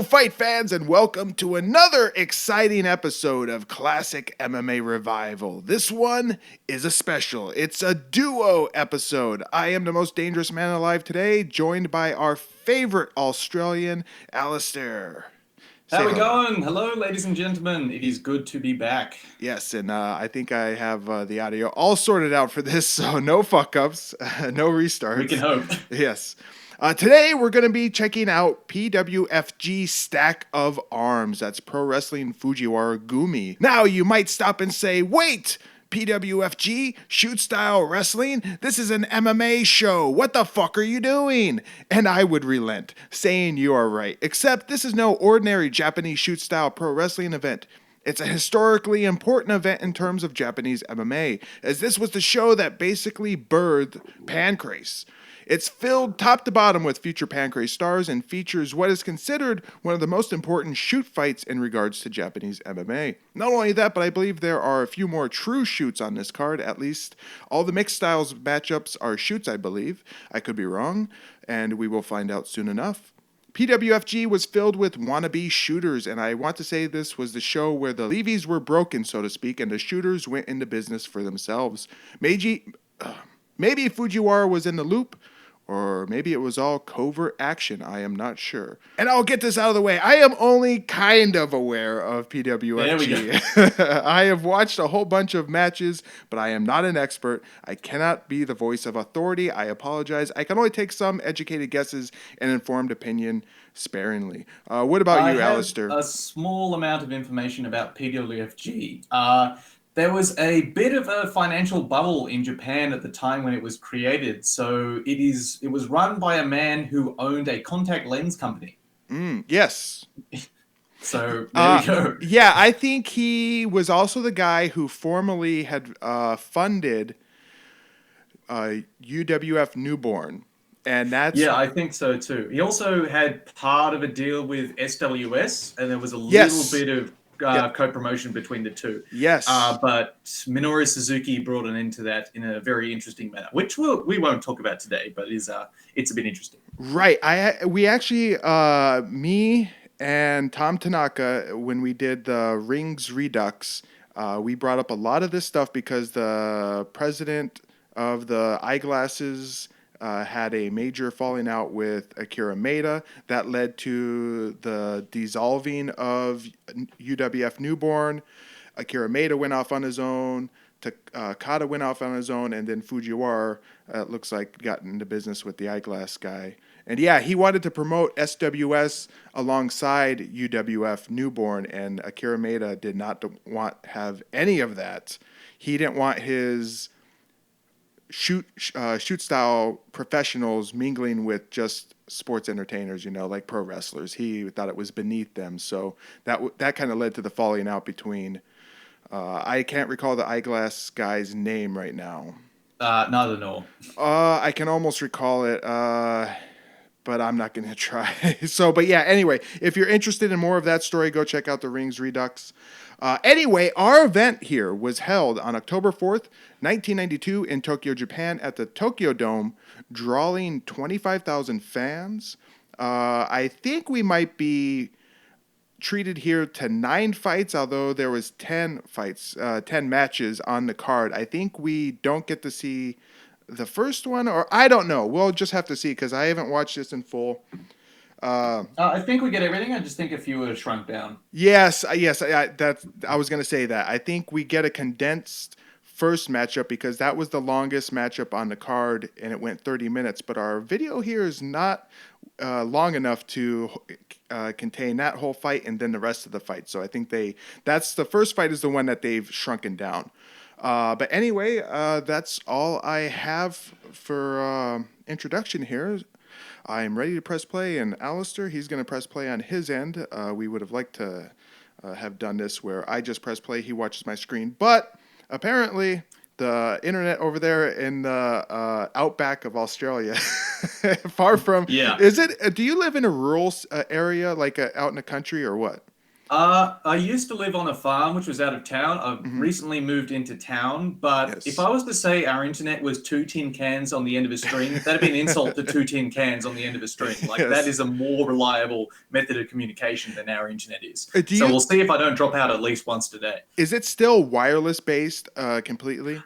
Hello, fight fans, and welcome to another exciting episode of Classic MMA Revival. This one is a special. It's a duo episode. I am the most dangerous man alive today, joined by our favorite Australian, Alistair. How we going? Hello, ladies and gentlemen. It is good to be back. Yes, and I think I have the audio all sorted out for this, so no fuck-ups, no restarts. We can hope. Yes. Today, we're going to be checking out PWFG Stack of Arms. That's Pro-Wrestling Fujiwara Gumi. Now, you might stop and say, wait, PWFG, shoot style wrestling? This is an MMA show. What the fuck are you doing? And I would relent, saying you are right. Except this is no ordinary Japanese shoot style pro wrestling event. It's a historically important event in terms of Japanese MMA, as this was the show that basically birthed Pancrase. It's filled top to bottom with future Pancrase stars and features what is considered one of the most important shoot fights in regards to Japanese MMA. Not only that, but I believe there are a few more true shoots on this card, at least. All the mixed styles matchups are shoots, I believe. I could be wrong, and we will find out soon enough. PWFG was filled with wannabe shooters, and I want to say this was the show where the levees were broken, so to speak, and the shooters went into business for themselves. Maybe Fujiwara was in the loop, or maybe it was all covert action. I am not sure. And I'll get this out of the way. I am only kind of aware of PWFG. There we go. I have watched a whole bunch of matches, but I am not an expert. I cannot be the voice of authority. I apologize. I can only take some educated guesses and informed opinion sparingly. What about you, Alistair? A small amount of information about PWFG. There was a bit of a financial bubble in Japan at the time when it was created. So it was run by a man who owned a contact lens company. Yes. So there we go. Yeah, I think he was also the guy who formerly had funded UWF Newborn. And that's... Yeah, I think so too. He also had part of a deal with SWS, and there was a little bit of co-promotion between the two. Yes. But Minoru Suzuki brought an end to that in a very interesting manner, which we won't talk about today, but it's a bit interesting. Right. We actually, me and Tom Tanaka, when we did the Rings Redux, we brought up a lot of this stuff because the president of the eyeglasses had a major falling out with Akira Maeda that led to the dissolving of UWF Newborn. Akira Maeda went off on his own. Kata went off on his own, and then Fujiwara, looks like, got into business with the eyeglass guy. And yeah, he wanted to promote SWS alongside UWF Newborn, and Akira Maeda did not have any of that. He didn't want his shoot style professionals mingling with just sports entertainers, like pro wrestlers. He thought it was beneath them. So that kind of led to the falling out between, I can't recall the eyeglass guy's name right now. Not at all. I can almost recall it, but I'm not going to try. But yeah, anyway, if you're interested in more of that story, go check out the Rings Redux. Anyway, our event here was held on October 4th, 1992 in Tokyo, Japan at the Tokyo Dome, drawing 25,000 fans. I think we might be treated here to 9 fights, although there was 10 matches on the card. I think we don't get to see the first one, or I don't know. We'll just have to see because I haven't watched this in full. I think we get everything. I just think a few are shrunk down. Yes. I was going to say that. I think we get a condensed first matchup because that was the longest matchup on the card, and it went 30 minutes. But our video here is not long enough to contain that whole fight and then the rest of the fight. So I think that's the first fight is the one that they've shrunken down. But anyway, that's all I have for introduction here. I'm ready to press play, and Alistair, he's going to press play on his end. We would have liked to have done this where I just press play, he watches my screen. But apparently, the internet over there in the outback of Australia, far from... Yeah. Do you live in a rural area, like out in the country, or what? I used to live on a farm, which was out of town. I've recently moved into town, but if I was to say our internet was 2 tin cans on the end of a string, that'd be an insult to 2 tin cans on the end of a string. Like, that is a more reliable method of communication than our internet is. So we'll see if I don't drop out at least once today. Is it still wireless based completely?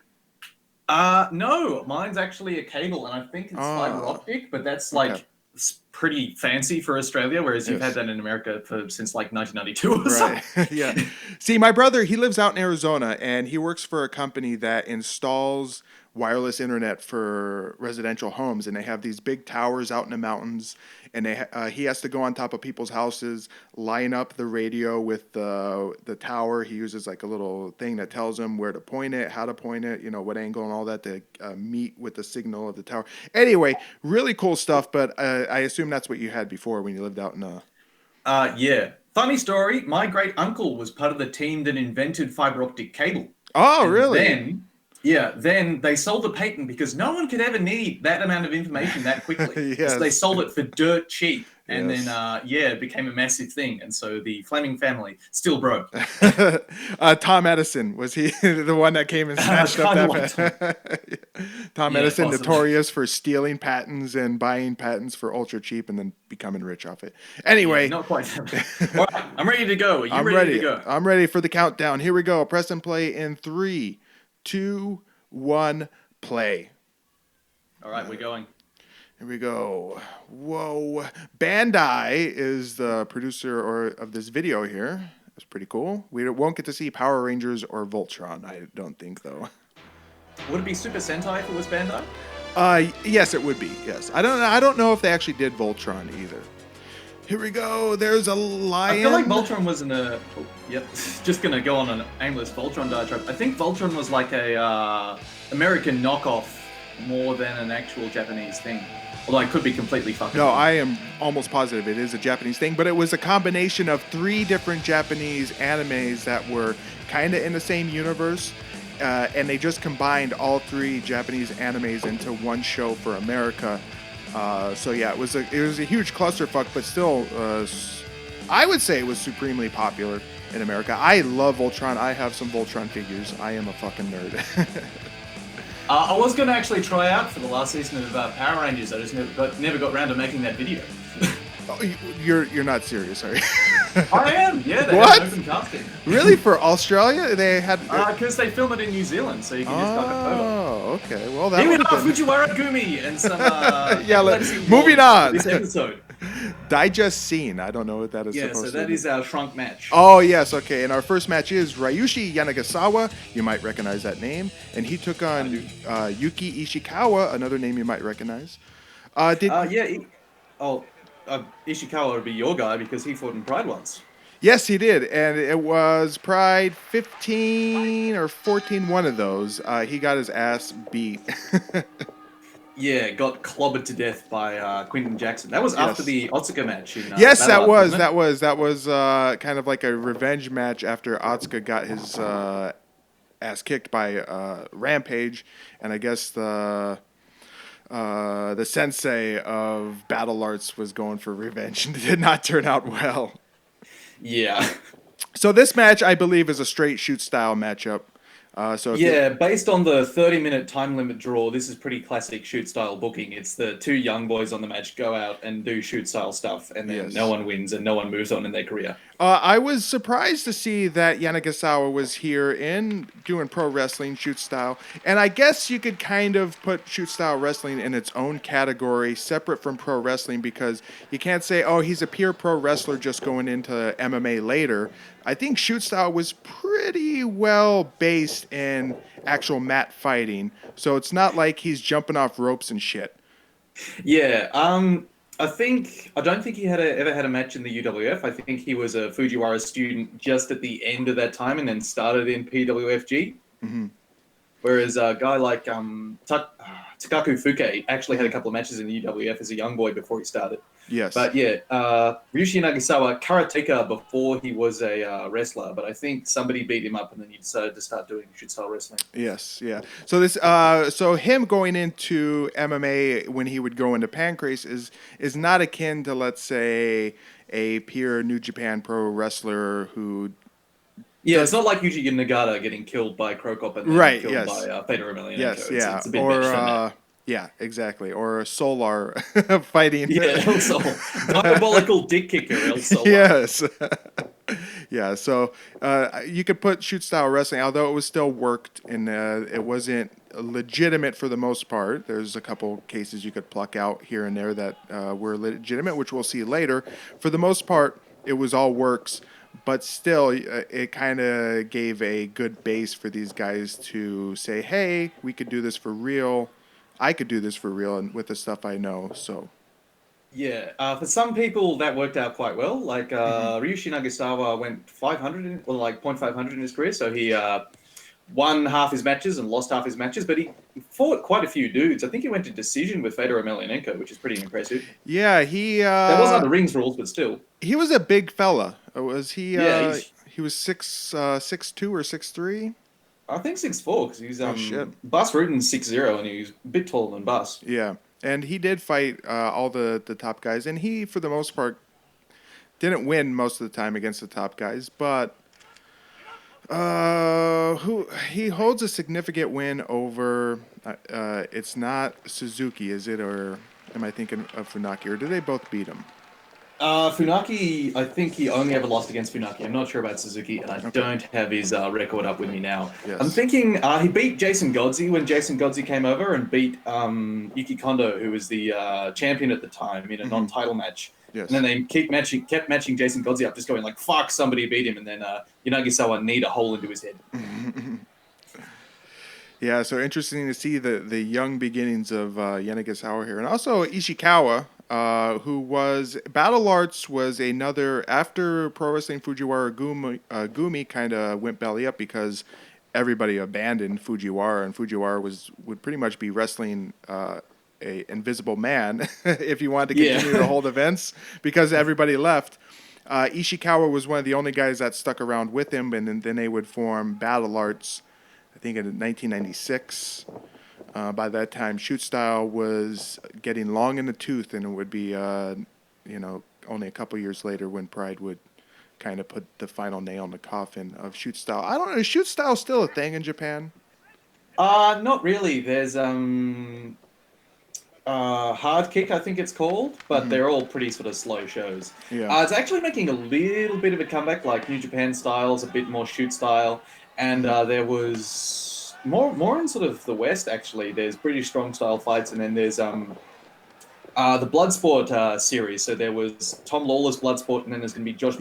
No, mine's actually a cable, and I think it's fiber optic, but that's like it's pretty fancy for Australia, whereas you've had that in America since like 1992 or something. Yeah. See, my brother, he lives out in Arizona, and he works for a company that installs wireless internet for residential homes, and they have these big towers out in the mountains, and he has to go on top of people's houses, line up the radio with the tower. He uses like a little thing that tells him where to point it, how to point it, you know, what angle and all that to meet with the signal of the tower. Anyway, really cool stuff, but I assume that's what you had before when you lived out in yeah. Funny story, my great uncle was part of the team that invented fiber optic cable. Oh, and really? Then they sold the patent because no one could ever need that amount of information that quickly. Yes. So they sold it for dirt cheap. And then, it became a massive thing. And so the Fleming family still broke. Tom Edison, was he the one that came and snatched up that? Tom Edison, possibly. Notorious for stealing patents and buying patents for ultra cheap and then becoming rich off it. Anyway. Yeah, not quite. All right, I'm ready to go. Are you ready to go? I'm ready for the countdown. Here we go. Press and play in 3, 2, 1, play. All right, we're going. Here we go. Whoa. Bandai is the producer of this video here. That's pretty cool. We won't get to see Power Rangers or Voltron, I don't think, though. Would it be Super Sentai if it was Bandai? Yes, it would be. Yes. I don't know if they actually did Voltron either. Here we go. There's a lion. I feel like Voltron was just gonna go on an aimless Voltron diatribe. I think Voltron was like a American knockoff more than an actual Japanese thing. Although I could be completely fucking wrong. I am almost positive it is a Japanese thing, but it was a combination of 3 different Japanese animes that were kind of in the same universe, and they just combined all 3 Japanese animes into one show for America. It was a huge clusterfuck, but still, I would say it was supremely popular in America. I love Voltron. I have some Voltron figures. I am a fucking nerd. I was going to actually try out for the last season of Power Rangers. I just never got around to making that video. Oh, you're not serious, are you? I am. Yeah, they had open casting. Really? For Australia, they had because they film it in New Zealand, so you can just duck it over. Oh, okay. Well, that here we are, Fujiwara Gumi, and some. Moving on. This episode. Digest scene. I don't know what that is. Yeah, so that is our shrunk match. Oh yes, okay. And our first match is Ryushi Yanagasawa. You might recognize that name, and he took on Yuki Ishikawa, another name you might recognize. Ishikawa would be your guy because he fought in Pride once. Yes, he did, and it was Pride 15 or 14, one of those. He got his ass beat. Yeah, got clobbered to death by Quinton Jackson. That was after the Otsuka match. Yes, that was kind of like a revenge match after Otsuka got his ass kicked by Rampage, and I guess the sensei of Battle Arts was going for revenge and it did not turn out well. Yeah. So this match, I believe, is a straight shoot style matchup. Based on the 30-minute time limit draw, this is pretty classic shoot style booking. It's the 2 young boys on the match go out and do shoot style stuff, and then no one wins and no one moves on in their career. I was surprised to see that Yanagasawa was here doing pro wrestling shoot style, and I guess you could kind of put shoot style wrestling in its own category, separate from pro wrestling, because you can't say, oh, he's a pure pro wrestler just going into MMA later. I think shoot style was pretty well based in actual mat fighting, so it's not like he's jumping off ropes and shit. Yeah, I don't think he ever had a match in the UWF. I think he was a Fujiwara student just at the end of that time and then started in PWFG. Mm-hmm. Whereas a guy like Takaku Fuke actually had a couple of matches in the UWF as a young boy before he started. Yes. But yeah, Ryushi Nagasawa, karateka before he was a wrestler, but I think somebody beat him up and then he decided to start doing shoot-style wrestling. Yes, yeah. So so him going into MMA when he would go into Pancrase is not akin to, let's say, a pure New Japan Pro wrestler who. Yeah, it's not like Yuji Nagata getting killed by Krokop and then Right. killed Yes. by Fedor Emelianenko. Yes. Yeah. It's a bit better than that. Yeah. Exactly. Or Solar fighting. Yeah, El Sol. Diabolical dick kicker, El Sol. Yes. Yeah, so you could put shoot style wrestling, although it was still worked and it wasn't legitimate for the most part. There's a couple cases you could pluck out here and there that were legitimate, which we'll see later. For the most part, it was all works, but still, it kind of gave a good base for these guys to say, hey, we could do this for real. I could do this for real and with the stuff I know, so... Yeah, for some people that worked out quite well. Like Ryushi Nagasawa went 500, or like 0.500 in his career, so he won half his matches and lost half his matches. But he fought quite a few dudes. I think he went to decision with Fedor Emelianenko, which is pretty impressive. Yeah, that wasn't the rings rules, but still. He was a big fella. Was he? Yeah, he was 6'2" or 6'3". I think 6'4", because he's shit. Bus Ruden's 6'0", and he's a bit taller than Bus. Yeah. And he did fight all the top guys, and he, for the most part, didn't win most of the time against the top guys, but he holds a significant win over. It's not Suzuki, is it, or am I thinking of Funaki, or did they both beat him? Funaki, I think he only ever lost against Funaki. I'm not sure about Suzuki, and I don't have his record up with me now. Yes. I'm thinking he beat Jason Godzi when Jason Godzi came over and beat Yuki Kondo, who was the champion at the time, in a non-title match. Yes. And then they kept matching Jason Godzi up, just going like, fuck, somebody beat him, and then Yanagisawa kneed a hole into his head. Yeah, so interesting to see the young beginnings of Yanagisawa here. And also Ishikawa, who was... Battle Arts was another... After Pro Wrestling Fujiwara Gumi kind of went belly up because everybody abandoned Fujiwara, and Fujiwara would pretty much be wrestling a invisible man if you wanted to continue to hold events because everybody left. Ishikawa was one of the only guys that stuck around with him, and then they would form Battle Arts, I think in 1996. By that time, shoot style was getting long in the tooth, and it would be, only a couple years later when Pride would kind of put the final nail in the coffin of shoot style. I don't know, is shoot style still a thing in Japan? Not really. There's Hard Kick, I think it's called, but they're all pretty sort of slow shows. Yeah. It's actually making a little bit of a comeback, like New Japan styles, a bit more shoot style, and there was more in sort of the West, actually. There's British strong style fights, and then there's the Bloodsport series. So there was Tom Lawler's Bloodsport, and then there's going to be Josh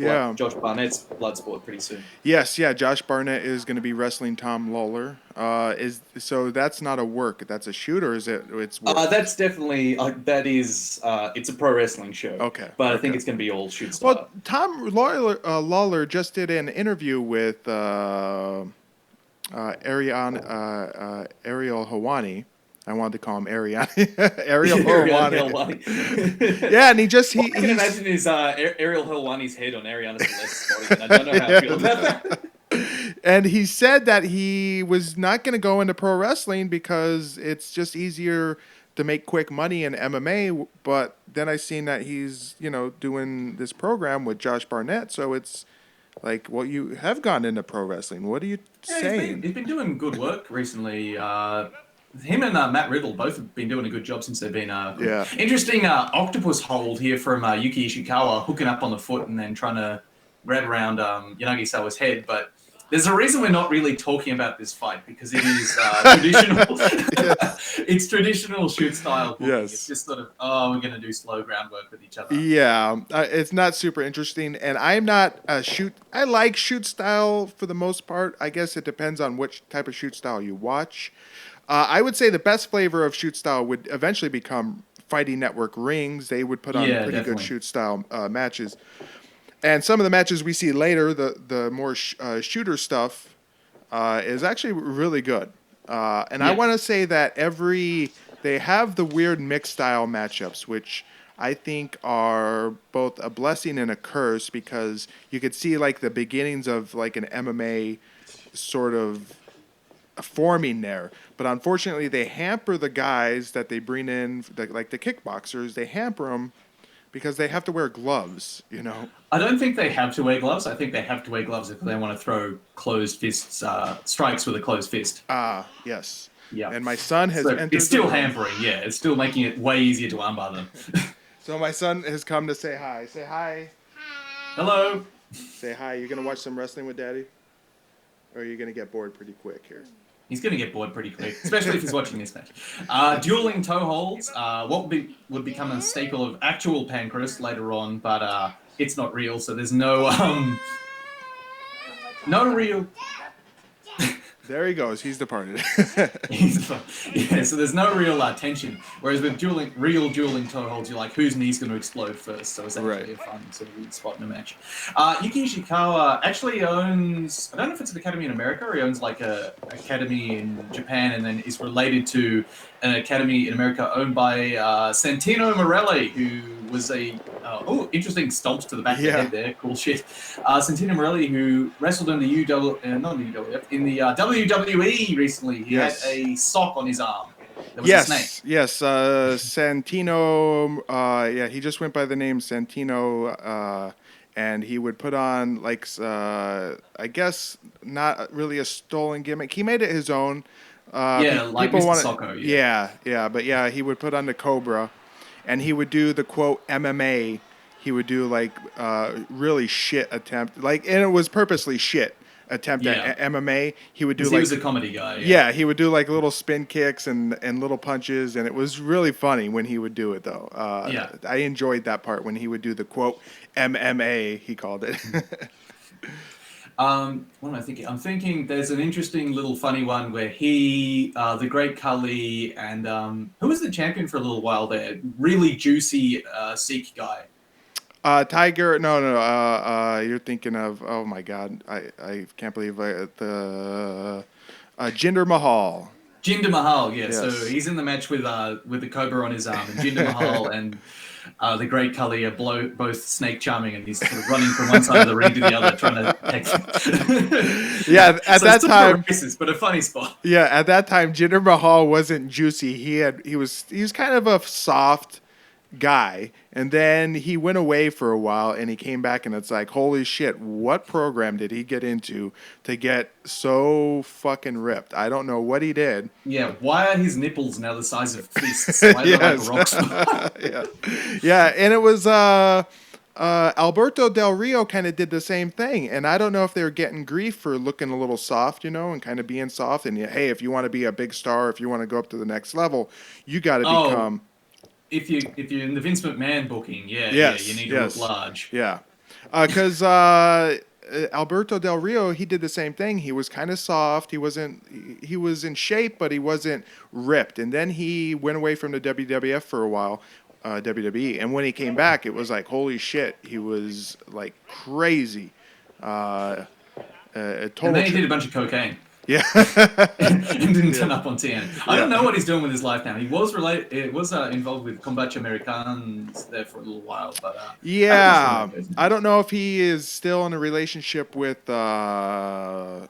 Barnett's Bloodsport pretty soon. Yes, yeah. Josh Barnett is going to be wrestling Tom Lawler. So that's not a work. That's a shoot, or is it? It's work? That's definitely that is. It's a pro wrestling show. Okay, but I think it's going to be all shoot style. Well, Tom Lawler just did an interview with Ariel Hawani. I wanted to call him Ariel Hawani. Yeah, and I can imagine his Ariel Helwani's head on Ariana Celeste's body, and I don't know how I feel about that. And he said that he was not going to go into pro wrestling because it's just easier to make quick money in MMA. But then I seen that he's, doing this program with Josh Barnett. So it's like, well, you have gone into pro wrestling. What are you saying? He's been doing good work recently. Him and Matt Riddle both have been doing a good job since they've been... Interesting octopus hold here from Yuki Ishikawa, hooking up on the foot and then trying to grab around Yanagisawa's head. But there's a reason we're not really talking about this fight, because it is traditional. It's traditional shoot style. Yes. It's just sort of, we're going to do slow groundwork with each other. Yeah, it's not super interesting. And I'm not a shoot... I like shoot style for the most part. I guess it depends on which type of shoot style you watch. I would say the best flavor of shoot style would eventually become Fighting Network rings. They would put on pretty good shoot style matches. And some of the matches we see later, the more shooter stuff, is actually really good. I want to say that they have the weird mixed style matchups, which I think are both a blessing and a curse, because you could see like the beginnings of like an MMA sort of forming there. But unfortunately, they hamper the guys that they bring in, like the kickboxers. They hamper them because they have to wear gloves, you know. I don't think they have to wear gloves. I think they have to wear gloves if they want to throw closed fists, strikes with a closed fist. Ah, yes. Yeah. And my son has So entered. it's still hampering, yeah. It's still making it way easier to armbar them. So my son has come to say hi. Say hi. Hello. Say hi. You gonna watch some wrestling with Daddy, or are you gonna get bored pretty quick here? He's going to get bored pretty quick, especially if he's watching this match. Dueling toe holds, what would become a staple of actual Pancrest later on, but it's not real, so there's no real. There he goes. He's departed. Yeah, so there's no real tension. Whereas with real dueling toe holds, you're like, whose knee's going to explode first? So it's actually a fun sort of weird spot in a match. Yuki Ishikawa actually owns, I don't know if it's an academy in America or he owns like a academy in Japan, and then is related to an academy in America owned by Santino Morelli, who was interesting stomps to the back of the head there. Cool shit. Santino Morelli, who wrestled in the WWE recently. He had a sock on his arm. There was a snake. Yes. Santino. He just went by the name Santino, and he would put on like I guess not really a stolen gimmick. He made it his own. Like Mr. Socko. But he would put on the Cobra, and he would do the quote MMA. He would do like really shit attempt, and it was purposely shit attempt at MMA. He would do he was a comedy guy. Yeah, he would do like little spin kicks and little punches, and it was really funny when he would do it though. I enjoyed that part when he would do the quote MMA. He called it. What am I thinking? I'm thinking there's an interesting little funny one where he, the Great Khali, and who was the champion for a little while there? Really juicy Sikh guy. Tiger, no, you're thinking of, oh my God, I can't believe the Jinder Mahal. Jinder Mahal, yes. So he's in the match with the Cobra on his arm, and Jinder Mahal and the Great Khali are both snake charming, and he's sort of running from one side of the ring to the other, trying to take. At that time, racist, but a funny spot. Yeah, at that time, Jinder Mahal wasn't juicy. He was kind of a soft guy, and then he went away for a while, and he came back, and it's like, holy shit, what program did he get into to get so fucking ripped? I don't know what he did. Yeah, why are his nipples now the size of fists? Why are they like a rock star? Yeah, and it was Alberto Del Rio kind of did the same thing, and I don't know if they were getting grief for looking a little soft, and kind of being soft, and hey, if you want to be a big star, if you want to go up to the next level, you got to become... If you're in the Vince McMahon booking, you need to look large. Yeah, because Alberto Del Rio, he did the same thing. He was kind of soft. He was in shape, but he wasn't ripped. And then he went away from the WWF for a while, WWE. And when he came back, it was like, holy shit, he was like crazy. And then he did a bunch of cocaine. Yeah. And didn't turn up on TN. I don't know what he's doing with his life now. He was involved with Combate Americans there for a little while, but I don't know if he is still in a relationship with Paige,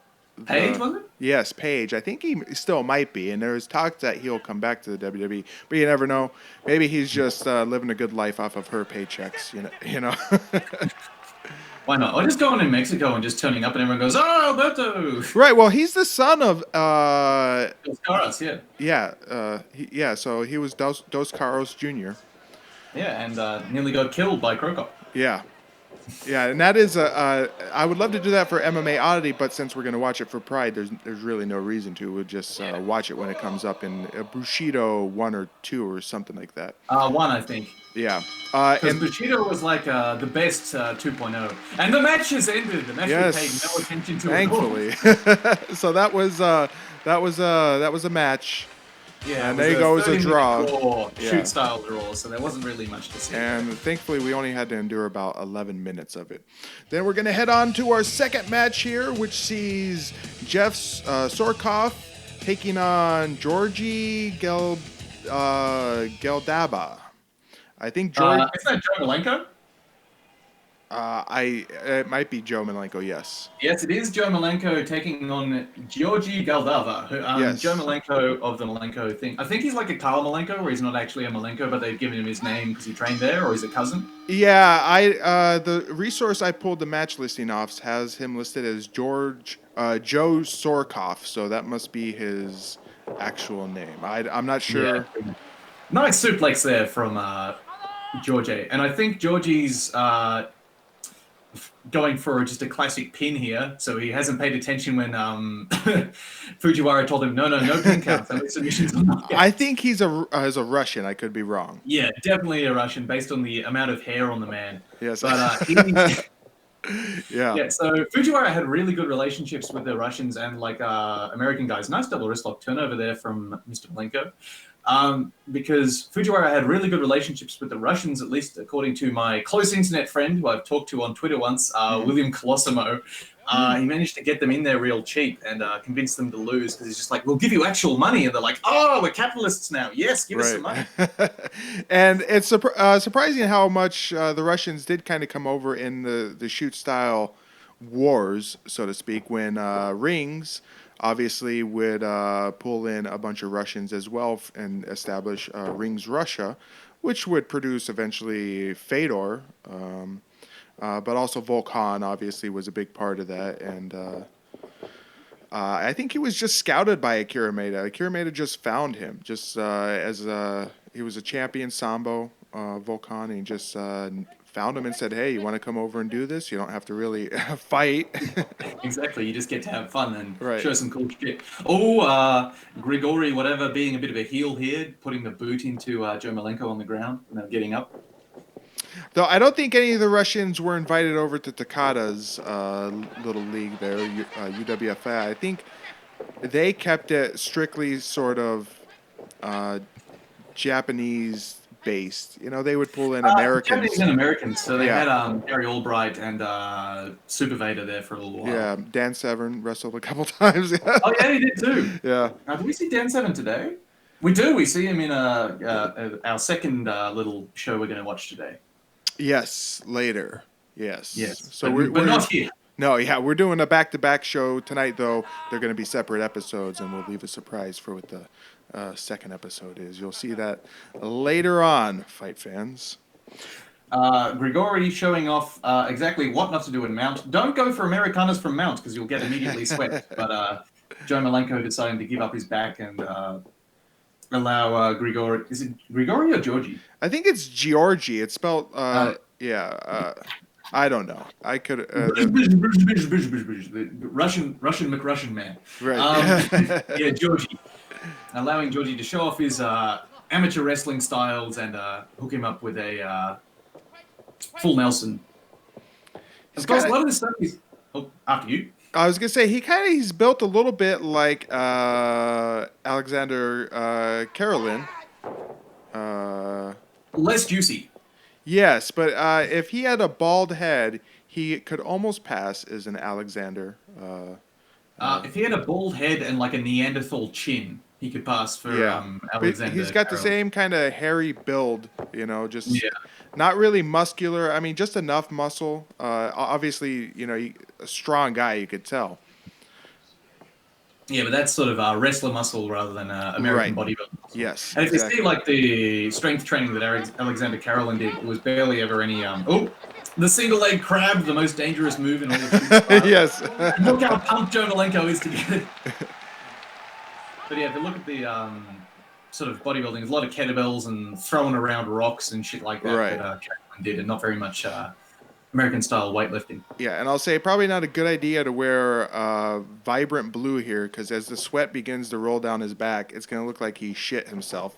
was it? Yes, Paige. I think he still might be, and there's talk that he'll come back to the WWE, but you never know. Maybe he's just living a good life off of her paychecks, you know. Why not? Or just going in Mexico and just turning up and everyone goes, oh, Alberto! Right, well, he's the son of... Dos Caras, Yeah, so he was Dos Caras Jr. Yeah, and nearly got killed by Crocop. Yeah, and that is I would love to do that for MMA Oddity, but since we're going to watch it for Pride, there's really no reason to. We'll just watch it when it comes up in Bushido 1 or 2 or something like that. 1, I think. Yeah. Because Bushido was like the best 2.0. And the match has ended. The match we paid no attention to thankfully. So that was a match. Yeah, and there you go, it was a draw. Shoot style draw, so there wasn't really much to see. And thankfully, we only had to endure about 11 minutes of it. Then we're going to head on to our second match here, which sees Jeff Sorkoff taking on Georgi Geldaba. I think George. Is that Joe Malenko? It might be Joe Malenko. Yes. Yes, it is Joe Malenko taking on Georgi Galdava. Joe Yes. Malenko of the Malenko thing. I think he's like a Carl Malenko, where he's not actually a Malenko, but they've given him his name because he trained there, or he's a cousin. Yeah, the resource I pulled the match listing off has him listed as Joe Sorkoff, so that must be his actual name. I'm not sure. Yeah. Nice suplex there from Georgie. And I think Georgie's going for just a classic pin here, so he hasn't paid attention when Fujiwara told him, no pin counts, only submissions on knockouts. I think he's a Russian. I could be wrong. Yeah, definitely a Russian based on the amount of hair on the man. Yes. But yeah. So Fujiwara had really good relationships with the Russians and like American guys. Nice double wrist lock turnover there from Mr. Malenko. Because Fujiwara had really good relationships with the Russians, at least according to my close internet friend who I've talked to on Twitter once, William Colosimo. He managed to get them in there real cheap and convince them to lose because he's just like, we'll give you actual money. And they're like, oh, we're capitalists now. Yes, give us some money. And it's surprising how much the Russians did kind of come over in the shoot style wars, so to speak, when Rings obviously would pull in a bunch of Russians as well and establish Rings Russia, which would produce eventually Fedor. But also Volkan obviously was a big part of that, and I think he was just scouted by Akira Maeda. Akira Maeda just found him, just as he was a champion Sambo Volkan, and he just found him and said, "Hey, you want to come over and do this? You don't have to really fight." Exactly, you just get to have fun and show some cool shit. Oh, Grigori, whatever, being a bit of a heel here, putting the boot into Joe Malenko on the ground and then getting up. Though I don't think any of the Russians were invited over to Takada's little league there, UWFA. I think they kept it strictly sort of Japanese-based. You know, they would pull in Americans. Japanese and Americans. So they had Gary Albright and Super Vader there for a little while. Yeah, Dan Severn wrestled a couple times. Oh, yeah, he did too. Yeah. Do we see Dan Severn today? We do. We see him in our second little show we're going to watch today. Yes, later. Yes. So we're not here. No, yeah, we're doing a back-to-back show tonight, though. They're going to be separate episodes, and we'll leave a surprise for what the second episode is. You'll see that later on, fight fans. Grigori showing off exactly what not to do in Mount. Don't go for Americanas from Mount because you'll get immediately swept. But Joe Malenko deciding to give up his back and allow Grigori. Is it Grigori or Georgie? I think it's Georgie. It's spelled I don't know. I could Russian McRussian man. Right. Yeah, Georgie. Allowing Georgie to show off his amateur wrestling styles and hook him up with a full Nelson. Of course, a lot of this stuff is after you. I was gonna say he's built a little bit like Alexander Karolin. Less juicy. Yes, but if he had a bald head, he could almost pass as an Alexander. If he had a bald head and like a Neanderthal chin, he could pass for Alexander. But he's got the same kind of hairy build, you know, just not really muscular. I mean, just enough muscle. Obviously, you know, a strong guy, you could tell. Yeah, but that's sort of wrestler muscle rather than American bodybuilding muscle. Yes. And if you see like the strength training that Alexander Karolin did, it was barely ever any the single leg crab, the most dangerous move in all of Yes. Look how pumped Joe Malenko is to get it. But yeah, if you look at the sort of bodybuilding, there's a lot of kettlebells and throwing around rocks and shit like that that Karolin did, and not very much American-style weightlifting. Yeah, and I'll say probably not a good idea to wear vibrant blue here, because as the sweat begins to roll down his back, it's going to look like he shit himself.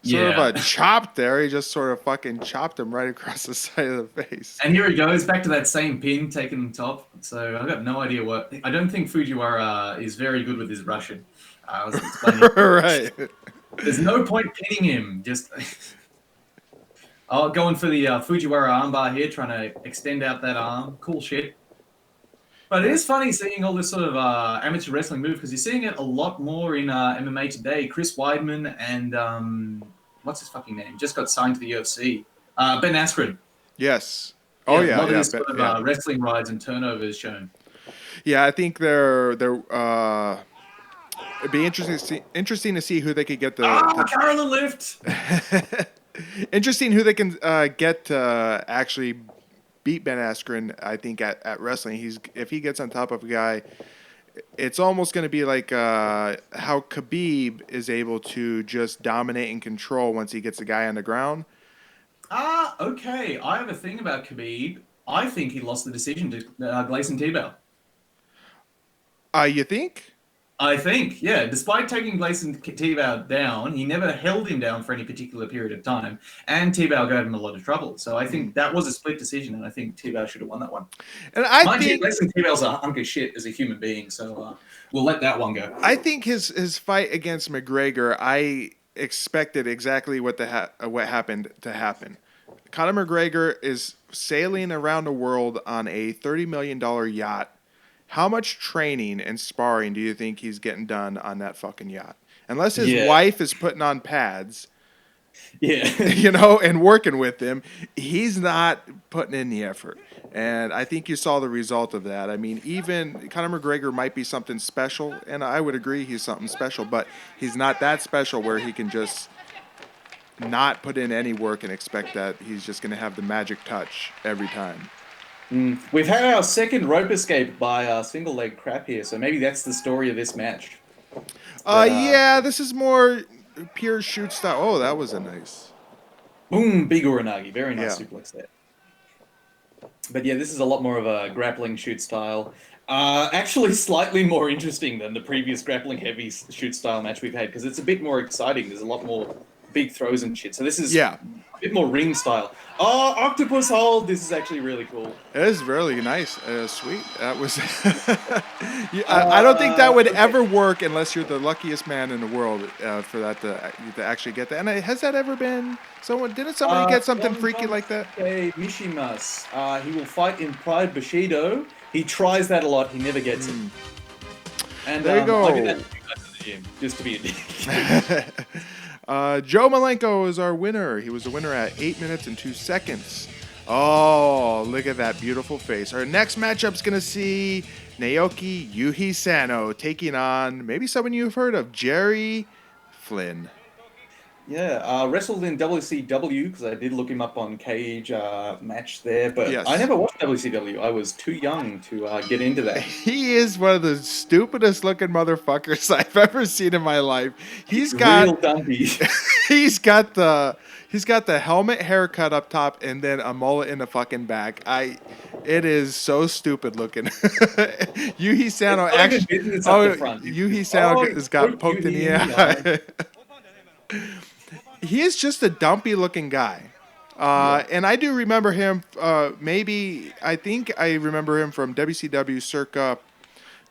Sort of a chop there. He just sort of fucking chopped him right across the side of the face. And here he goes, back to that same pin, taking the top. So I've got no idea what... I don't think Fujiwara is very good with his Russian. I was explaining. Right. There's no point pinning him. Just... going for the Fujiwara armbar here, trying to extend out that arm. Cool shit. But it is funny seeing all this sort of amateur wrestling move because you're seeing it a lot more in MMA today. Chris Weidman and what's his fucking name? Just got signed to the UFC. Ben Askren. Yes. Oh Yeah, a yeah, lot of yeah, this sort of yeah. wrestling rides and turnovers shown. Yeah, I think it'd be interesting to see who they could get Carolyn Lift! interesting who they can get to actually beat Ben Askren. I think at wrestling, if he gets on top of a guy, it's almost going to be like how Khabib is able to just dominate and control once he gets a guy on the ground. Okay. I have a thing about Khabib. I think he lost the decision to Gleison Tebow. You think? I think, yeah. Despite taking Gleison Tebow down, he never held him down for any particular period of time, and Tebow gave him a lot of trouble. So I think that was a split decision, and I think Tebow should have won that one. And I Mind think you, Gleison Tebow's a hunk of shit as a human being, so we'll let that one go. I think his fight against McGregor, I expected exactly what happened to happen. Conor McGregor is sailing around the world on a $30 million yacht. How much training and sparring do you think he's getting done on that fucking yacht? Unless his wife is putting on pads, and working with him, he's not putting in the effort. And I think you saw the result of that. I mean, even Conor McGregor might be something special, and I would agree he's something special, but he's not that special where he can just not put in any work and expect that he's just going to have the magic touch every time. We've had our second rope escape by single leg crap here, so maybe that's the story of this match. Yeah, this is more pure shoot style. Oh, that was a nice. Boom, big Uranagi. Very nice suplex there. But yeah, this is a lot more of a grappling shoot style. Actually, slightly more interesting than the previous grappling heavy shoot style match we've had because it's a bit more exciting. There's a lot more big throws and shit. So this is a bit more ring style. Oh, octopus hold! This is actually really cool. It is really nice. Sweet. That was. I don't think that would ever work unless you're the luckiest man in the world for that to actually get that. And has that ever been someone? Didn't somebody get something freaky like that? Mishimas. He will fight in Pride Bushido. He tries that a lot. He never gets it. And there you go. I do that to you guys in the gym, just to be a dick. Joe Malenko is our winner. He was the winner at 8 minutes and 2 seconds. Oh, look at that beautiful face. Our next matchup's going to see Naoki Yuhi Sano taking on maybe someone you've heard of, Jerry Flynn. Yeah, wrestled in WCW because I did look him up on Cage match there, but I never watched WCW. I was too young to get into that. He is one of the stupidest looking motherfuckers I've ever seen in my life. He's got real dumpy. He's got the helmet haircut up top and then a mullet in the fucking back. It is so stupid looking. Yuhi Sano actually. Yuhi Sano has got poked in the eye. He is just a dumpy looking guy. And I do remember him, I think I remember him from WCW circa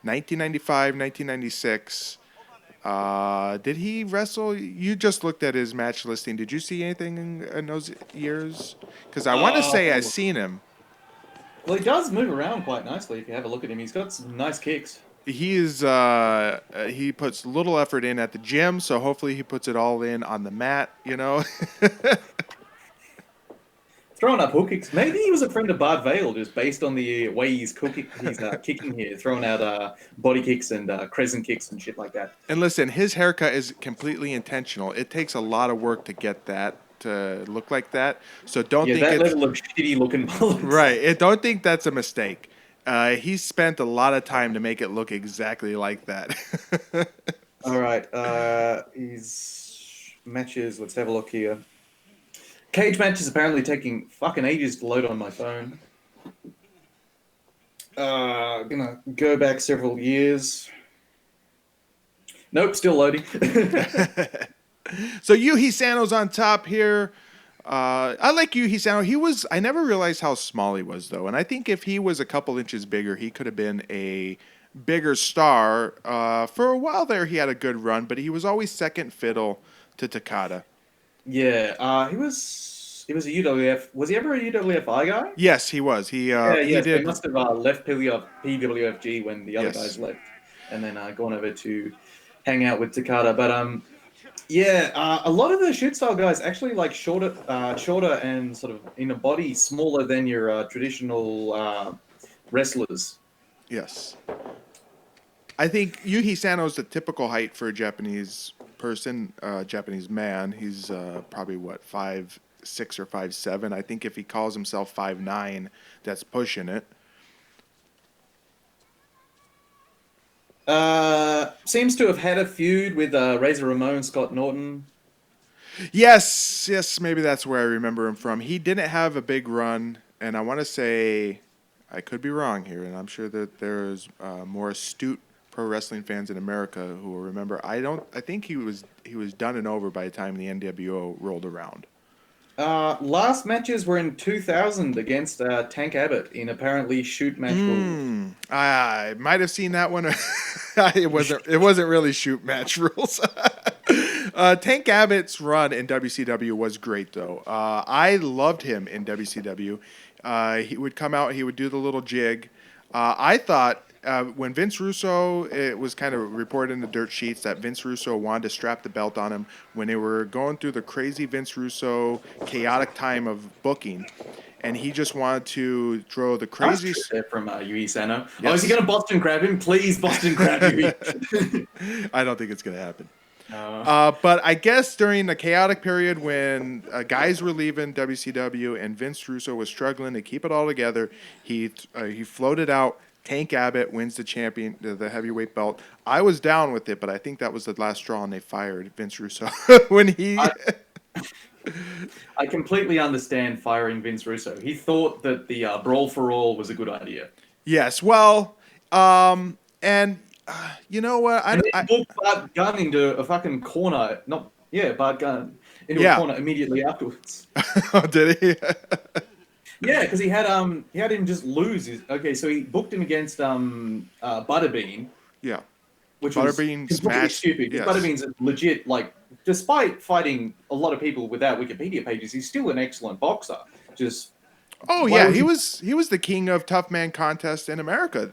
1995, 1996. Did he wrestle? You just looked at his match listing. Did you see anything in those years? Because I want to say I've seen him. Well, he does move around quite nicely if you have a look at him. He's got some nice kicks. He puts little effort in at the gym, so hopefully he puts it all in on the mat, Throwing up hook kicks. Maybe he was a friend of Bart Vale, just based on the way he's kicking here, throwing out body kicks and crescent kicks and shit like that. And listen, his haircut is completely intentional. It takes a lot of work to get that to look like that. So don't think that level of shitty looking mullet. Right. Don't think that's a mistake. He spent a lot of time to make it look exactly like that. All right. His matches. Let's have a look here. Cage match is apparently taking fucking ages to load on my phone. Gonna go back several years. Nope, still loading. So Yuhi Sano's on top here. I like Yuhi Sano. I never realized how small he was, though. And I think if he was a couple inches bigger, he could have been a bigger star. For a while there, he had a good run, but he was always second fiddle to Takada. Yeah, he He was a UWF. Was he ever a UWFI guy? Yes, he was. He Yes. They did. must have left PWFG when the other guys Yes. left, and then gone over to hang out with Takada. But yeah, a lot of the shoot style guys actually like shorter and sort of in a body smaller than your traditional wrestlers. Yes. I think Yuhi Sano is the typical height for a Japanese person, Japanese man. He's probably what 5'6" or 5'7". I think if he calls himself 5'9", that's pushing it. Seems to have had a feud with Razor Ramon, Scott Norton. Yes, maybe that's where I remember him from. He didn't have a big run, and I want to say, I could be wrong here, and I'm sure that there's more astute pro wrestling fans in America who will remember. I think he was done and over by the time the NWO rolled around. Last matches were in 2000 against Tank Abbott in apparently shoot match rules. I might have seen that one. It wasn't really shoot match rules. Tank Abbott's run in WCW was great, though. I loved him in WCW. He would come out, he would do the little jig. I thought when Vince Russo, it was kind of reported in the dirt sheets that Vince Russo wanted to strap the belt on him when they were going through the crazy Vince Russo chaotic time of booking. And he just wanted to throw the crazy... From Yui Sano. Yes. Oh, is he going to Boston grab him? Please, Boston grab Yui. I don't think it's going to happen. But I guess during the chaotic period when guys were leaving WCW and Vince Russo was struggling to keep it all together, he floated out. Tank Abbott wins the heavyweight belt. I was down with it, but I think that was the last straw, and they fired Vince Russo when he. I completely understand firing Vince Russo. He thought that the brawl for all was a good idea. Yes, well, and. You know what? I booked Bart Gunn into a fucking corner. Bart Gunn into a corner immediately afterwards. Oh, did he? Yeah, because he had him just lose. So he booked him against Butterbean. Yeah. Which Butterbean was completely stupid. Yes. Butterbean's legit, like, despite fighting a lot of people without Wikipedia pages, he's still an excellent boxer. Oh yeah, he was the king of tough man contests in America,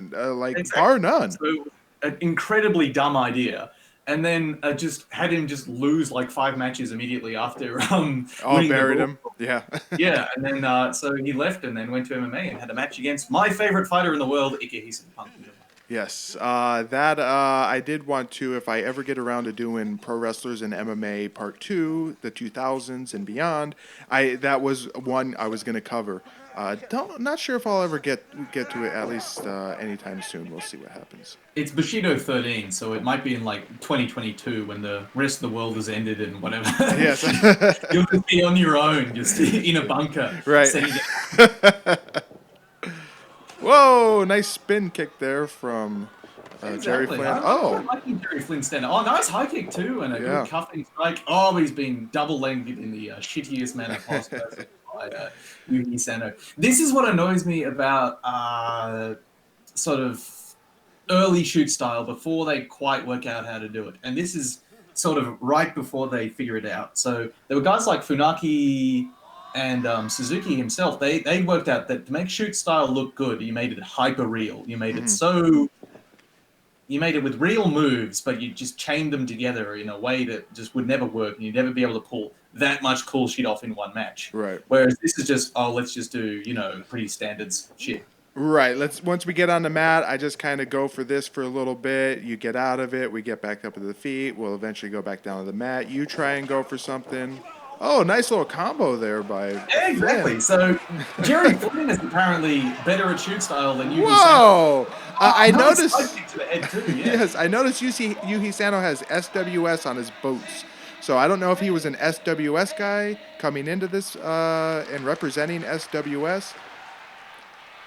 bar none. So, an incredibly dumb idea, and then just had him just lose like 5 matches immediately after buried him. Yeah. Yeah, and then so he left and then went to MMA and had a match against my favorite fighter in the world, Ikehisa Punk. Yes, I did want to, if I ever get around to doing Pro Wrestlers and MMA Part 2, the 2000s and beyond, that was one I was going to cover. Not sure if I'll ever get to it, at least anytime soon. We'll see what happens. It's Bushido 13, so it might be in like 2022 when the rest of the world has ended and whatever. Yes. You'll just be on your own, just in a bunker. Right. Whoa, nice spin kick there from Jerry Flynn. I like Jerry Flynn stand. Oh, nice high kick too, and a good cuffing strike. Oh, he's been double-legged in the shittiest manner possible. Yuki Sano. This is what annoys me about sort of early shoot style before they quite work out how to do it. And this is sort of right before they figure it out. So there were guys like Funaki and Suzuki himself. They worked out that to make shoot style look good, you made it hyper real. You made it you made it with real moves, but you just chained them together in a way that just would never work, and you'd never be able to pull that much cool shit off in one match. Right. Whereas this is just, let's just do, pretty standards shit. Right. Once we get on the mat, I just kind of go for this for a little bit. You get out of it. We get back up to the feet. We'll eventually go back down to the mat. You try and go for something. Oh, nice little combo there by exactly. So Jerry Flynn is apparently better at shoot style than Yuhi Sano. Whoa! I nice noticed. To the head too, yeah. Yes, I noticed Yuhi Sano has SWS on his boots. So I don't know if he was an SWS guy coming into this and representing SWS.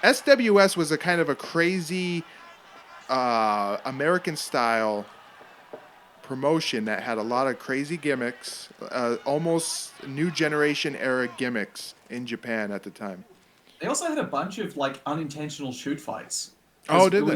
SWS was a kind of a crazy American style promotion that had a lot of crazy gimmicks, almost new generation era gimmicks in Japan at the time. They also had a bunch of like unintentional shoot fights. Oh, did they?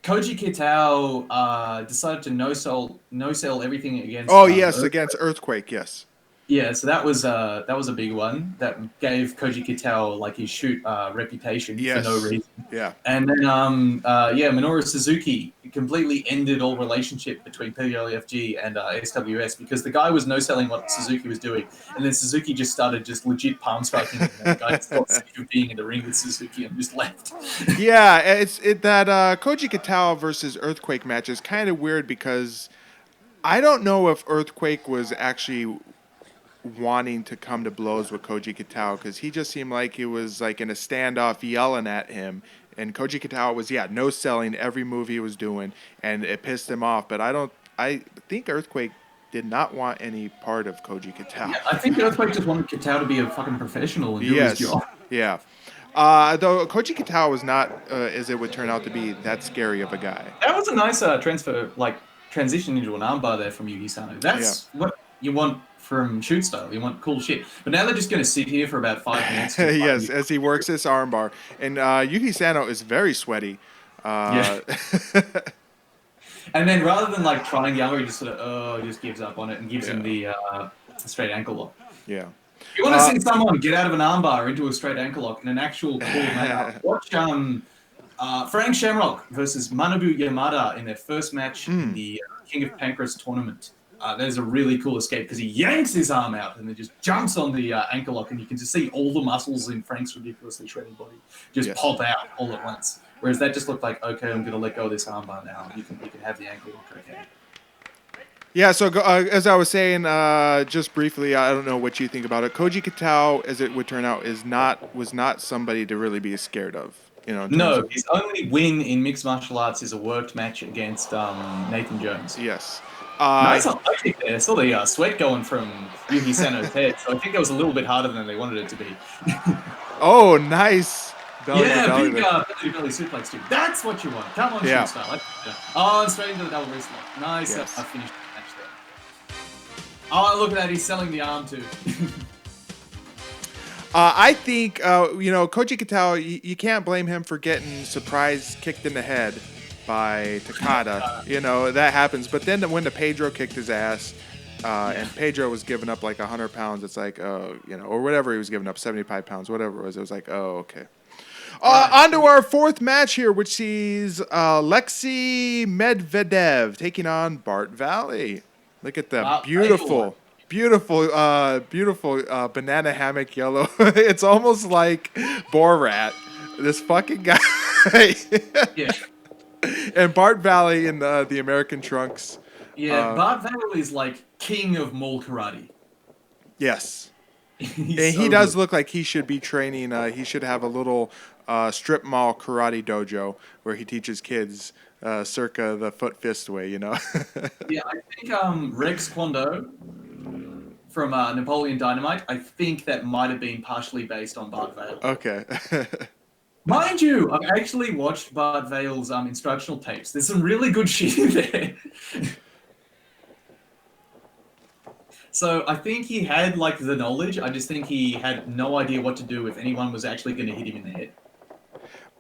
Koji Kitao decided to no sell everything against. Oh yes, Earthquake. Against Earthquake. Yes. Yeah, so that was a big one that gave Koji Kitao like his shoot reputation for no Yes. reason. Yeah. And then Minoru Suzuki completely ended all relationship between PWFG and SWS because the guy was no selling what Suzuki was doing, and then Suzuki just started just legit palm striking him, and the guy just got sick of being in the ring with Suzuki and just left. Yeah, that Koji Kitao versus Earthquake match is kind of weird because I don't know if Earthquake was actually wanting to come to blows with Koji Kitao because he just seemed like he was like in a standoff yelling at him. And Koji Kitao was, no selling every move he was doing, and it pissed him off. But I think Earthquake did not want any part of Koji Kitao. Yeah, I think Earthquake just wanted Kitao to be a fucking professional and do his job. Yeah. Though Koji Kitao was not, as it would turn out to be, that scary of a guy. That was a nice transition into an armbar there from Yuki Sano. That's what you want from shoot style. You want cool shit. But now they're just going to sit here for about 5 minutes. Yes, as he works this armbar. And Yuki Sano is very sweaty. Yeah. And then rather than like trying the armbar, he just sort of just gives up on it and gives him the straight ankle lock. Yeah. If you want to see someone get out of an armbar into a straight ankle lock in an actual cool manner, watch Frank Shamrock versus Manabu Yamada in their first match in the King of Pancras tournament. There's a really cool escape because he yanks his arm out and then just jumps on the ankle lock, and you can just see all the muscles in Frank's ridiculously shredded body just pop out all at once. Whereas that just looked like, okay, I'm going to let go of this armbar now. You can have the ankle lock, okay. Yeah, so as I was saying, just briefly, I don't know what you think about it. Koji Kitao, as it would turn out, was not somebody to really be scared of. No, his only win in mixed martial arts is a worked match against Nathan Jones. Yes. Nice kick there. I saw the sweat going from Yuki Sano's head, so I think that was a little bit harder than they wanted it to be. Oh, nice. Big belly suplex too. That's what you want. Come on, shoot style. Oh, and straight into the double wrist lock. Nice. Yes. I finished the match there. Oh, look at that. He's selling the arm too. I think, Koji Kitao, you can't blame him for getting surprise kicked in the head by Takada. That happens. But then when the Pedro kicked his ass, and Pedro was giving up like 100 pounds, it's like, or whatever he was giving up, 75 pounds, whatever it was like, oh, okay. On to our fourth match here, which sees Alexei Medvedev taking on Bart Valley. Look at that beautiful banana hammock yellow. It's almost like Borat. This fucking guy. Yeah. And Bart Valley in the American trunks. Yeah, Bart Valley is like king of mall karate. Yes. And he does look like he should be training. He should have a little strip mall karate dojo where he teaches kids circa the foot fist way, Yeah, I think Rex Kwando from Napoleon Dynamite, I think that might have been partially based on Bart Vale. Okay. Mind you, I've actually watched Bart Vale's instructional tapes. There's some really good shit in there. So I think he had like the knowledge. I just think he had no idea what to do if anyone was actually going to hit him in the head.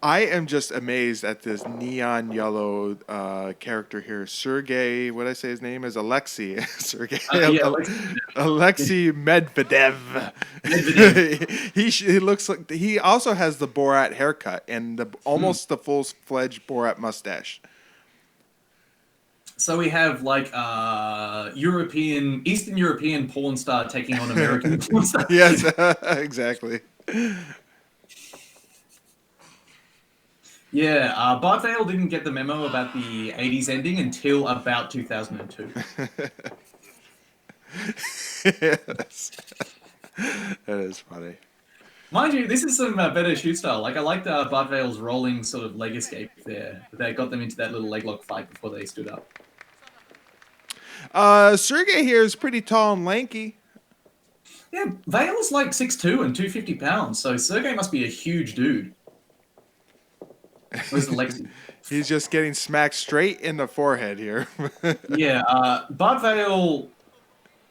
I am just amazed at this neon yellow character here. Sergey, what did I say his name is? Alexei. Sergey. Alexei Medvedev. He looks like he also has the Borat haircut and almost the full-fledged Borat mustache. So we have like Eastern European porn star taking on American porn star. Yes, exactly. Yeah, Bart Vale didn't get the memo about the 80s ending until about 2002. Yes. That is funny. Mind you, this is some better shoot style. Like, I liked Bart Vale's rolling sort of leg escape there. That got them into that little leg lock fight before they stood up. Sergey here is pretty tall and lanky. Yeah, Vale's like 6'2" and 250 pounds, so Sergey must be a huge dude. Where's Alexei? He's just getting smacked straight in the forehead here. Yeah, Bart Vale,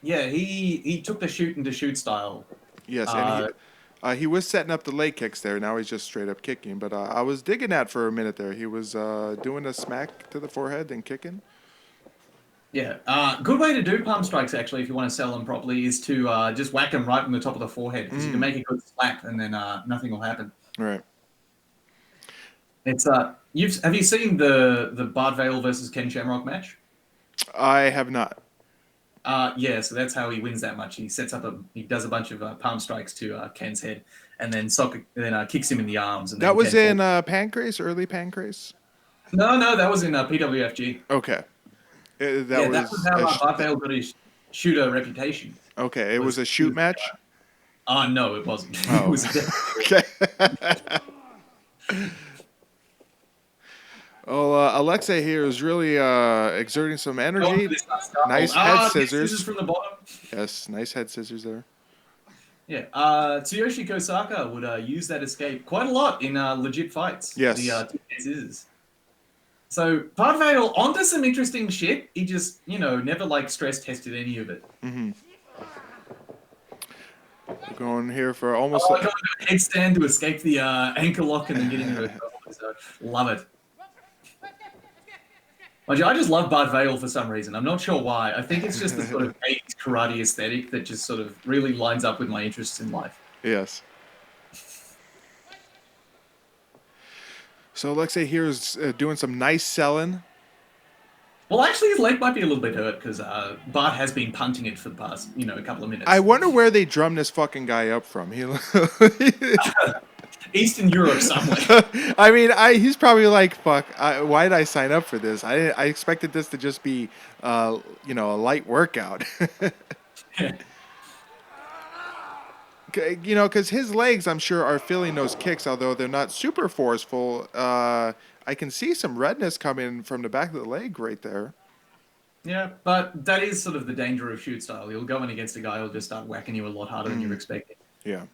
he took the shoot into shoot style. Yes, and he was setting up the leg kicks there. Now he's just straight up kicking. But I was digging that for a minute there. He was doing a smack to the forehead and kicking. Yeah. Good way to do palm strikes, actually, if you want to sell them properly, is to just whack them right on the top of the forehead, because you can make a good slap and then nothing will happen. Right. It's have you seen the Bart Vale versus Ken Shamrock match? I have not. Yeah, so that's how he wins that much. He does a bunch of palm strikes to Ken's head, and then kicks him in the arms, and That then was Ken in falls. Pancrase, early Pancrase. No, that was in PWFG. Okay. That Yeah, that was was how Bart Vale got his shooter reputation. okay. It was a He shoot was, match. no, it wasn't. It Oh, was definitely. okay. Well, Alexei here is really exerting some energy. Nice head scissors. From the bottom. Yes, nice head scissors there. Yeah, Tsuyoshi Kosaka would use that escape quite a lot in legit fights. Yes. The scissors. So Parvale onto some interesting shit. He just, never stress tested any of it. Mm-hmm. We're going here for almost. I got a headstand to escape the ankle lock and then get into a so love it. I just love Bart Vale for some reason. I'm not sure why. I think it's just the sort of 80s karate aesthetic that just sort of really lines up with my interests in life. Yes. So Alexei here is doing some nice selling. Well, actually, his leg might be a little bit hurt because Bart has been punting it for the past, a couple of minutes. I wonder where they drummed this fucking guy up from. Eastern Europe somewhere. I mean, he's probably like, fuck, why did I sign up for this? I expected this to just be, a light workout. Because his legs, I'm sure, are feeling those kicks, although they're not super forceful. I can see some redness coming from the back of the leg right there. Yeah, but that is sort of the danger of shoot style. You'll go in against a guy who'll just start whacking you a lot harder than you're expecting. Yeah.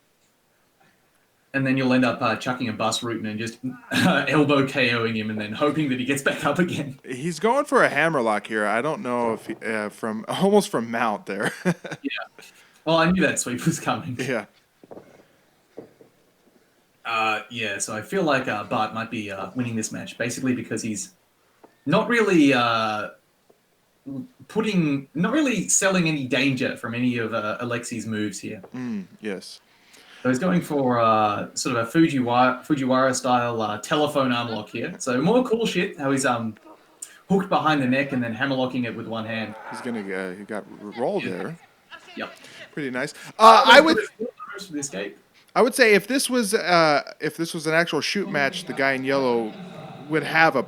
And then you'll end up chucking a bus route and just elbow KOing him and then hoping that he gets back up again. He's going for a hammerlock here. I don't know if almost from mount there. Yeah. Well, I knew that sweep was coming. Yeah. Yeah, so I feel like Bart might be winning this match, basically because he's not really not really selling any danger from any of Alexei's moves here. Yes. So he's going for sort of a Fujiwara style telephone arm lock here. So more cool shit, how he's hooked behind the neck and then hammerlocking it with one hand. He's gonna he got rolled there. Yep. Pretty nice. I would say if this was an actual shoot match, the guy in yellow would have a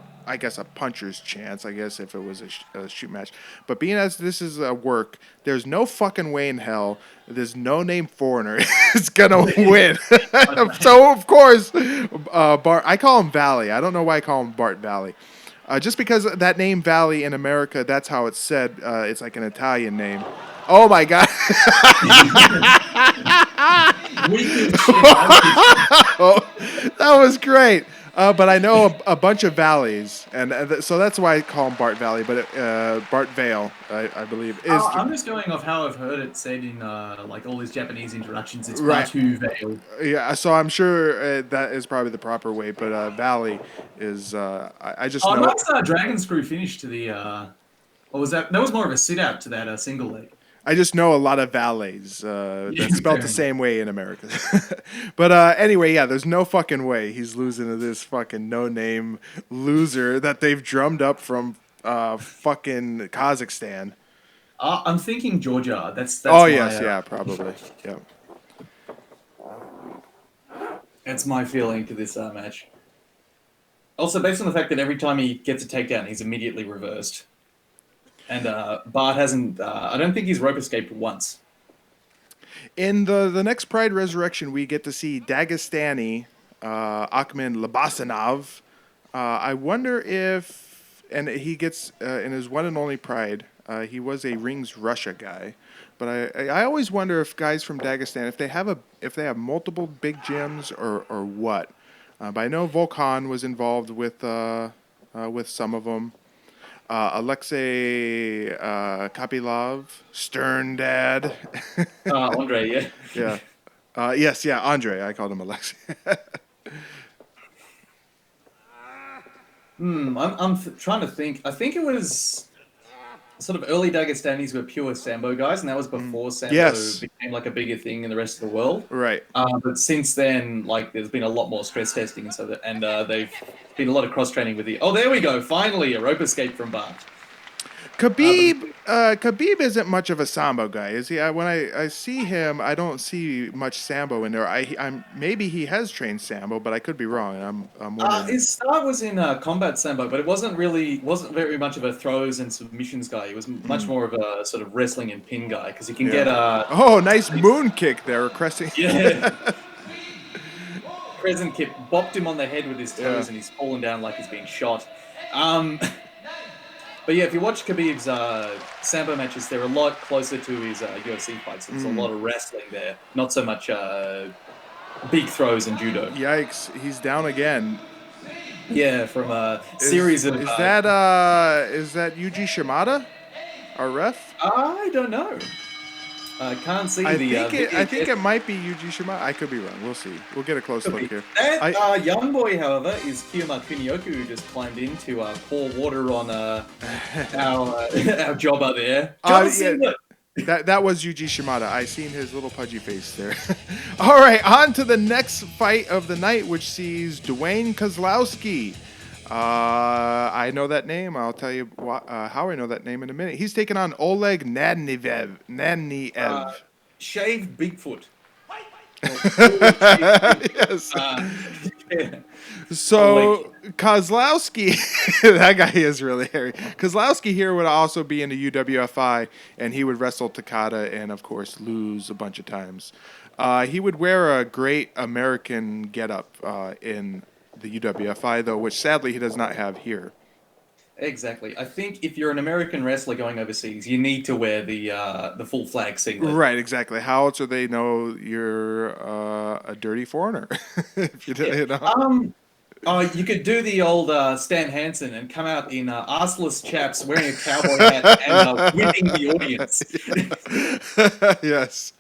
puncher's chance. I guess if it was a shoot match, but being as this is a work, there's no fucking way in hell this no-name foreigner is gonna win. So of course, Bart. I call him Valley. I don't know why I call him Bart Valley. Just because that name Valley in America, that's how it's said. It's like an Italian name. Oh my god. Oh, that was great. But I know a bunch of valleys, and so that's why I call him Bart Valley. But Bart Vale, I believe, is. I'm just going off how I've heard it said in all his Japanese introductions. It's Right. Batu Vale. Yeah, so I'm sure that is probably the proper way. But Valley is. I just know. Nice dragon screw finish to the. Or was that? That was more of a sit out to that single leg. I just know a lot of valets that's spelled the same way in America. But anyway, yeah, there's no fucking way he's losing to this fucking no-name loser that they've drummed up from fucking Kazakhstan. I'm thinking Georgia. That's yes, yeah, probably. Yeah. That's my feeling to this match. Also, based on the fact that every time he gets a takedown, he's immediately reversed. And Bart hasn't. I don't think he's rope escaped once. In the next Pride Resurrection, we get to see Dagestani Akhman Labasanov. I wonder if, and he gets in his one and only Pride. He was a Rings Russia guy, but I always wonder if guys from Dagestan, if they have multiple big gyms or what. But I know Volkan was involved with some of them. Alexei Kapilov, Stern Dad. Andre, yeah. Yeah. Yes, yeah, Andre. I called him Alexei. I'm trying to think. I think it was sort of early Dagestanis were pure Sambo guys, and that was before Sambo Yes. became like a bigger thing in the rest of the world. Right. But since then, like there's been a lot more stress testing and so that, and they've been a lot of cross training with the. Oh, there we go! Finally, a rope escape from Bart. Khabib isn't much of a sambo guy, is he? When I see him, I don't see much sambo in there. I'm maybe he has trained sambo, but I could be wrong. And I'm wondering. His start was in combat sambo, but it wasn't very much of a throws and submissions guy. He was much more of a sort of wrestling and pin guy because he can get Oh, nice moon kick there, Crescent. yeah. Crescent kick bopped him on the head with his toes, and he's fallen down like he's being shot. But yeah, if you watch Khabib's sambo matches, they're a lot closer to his UFC fights. There's a lot of wrestling there, not so much big throws and judo. Yikes! He's down again. Yeah, from a series of. Is that Yuji Shimada, our ref? I don't know. I can't see I think it might be Yuji Shimada. I could be wrong. We'll see. We'll get a close look here. That young boy, however, is Kiyoma Kunioku, who just climbed in to pour water on our jobber there. That was Yuji Shimada. I seen his little pudgy face there. All right, on to the next fight of the night, which sees Dwayne Kozlowski. I know that name. I'll tell you how I know that name in a minute. He's taking on Oleg Naniev. Shaved Bigfoot. Yes. Yeah. So Kozlowski, that guy is really hairy. Kozlowski here would also be in the UWFI, and he would wrestle Takada and, of course, lose a bunch of times. He would wear a great American getup in the UWFI, though, which sadly he does not have here. Exactly. I think if you're an American wrestler going overseas, you need to wear the full flag singlet. Right, exactly. How else do they know you're a dirty foreigner? If you know. You could do the old Stan Hansen and come out in arseless chaps wearing a cowboy hat and whipping the audience. Yes.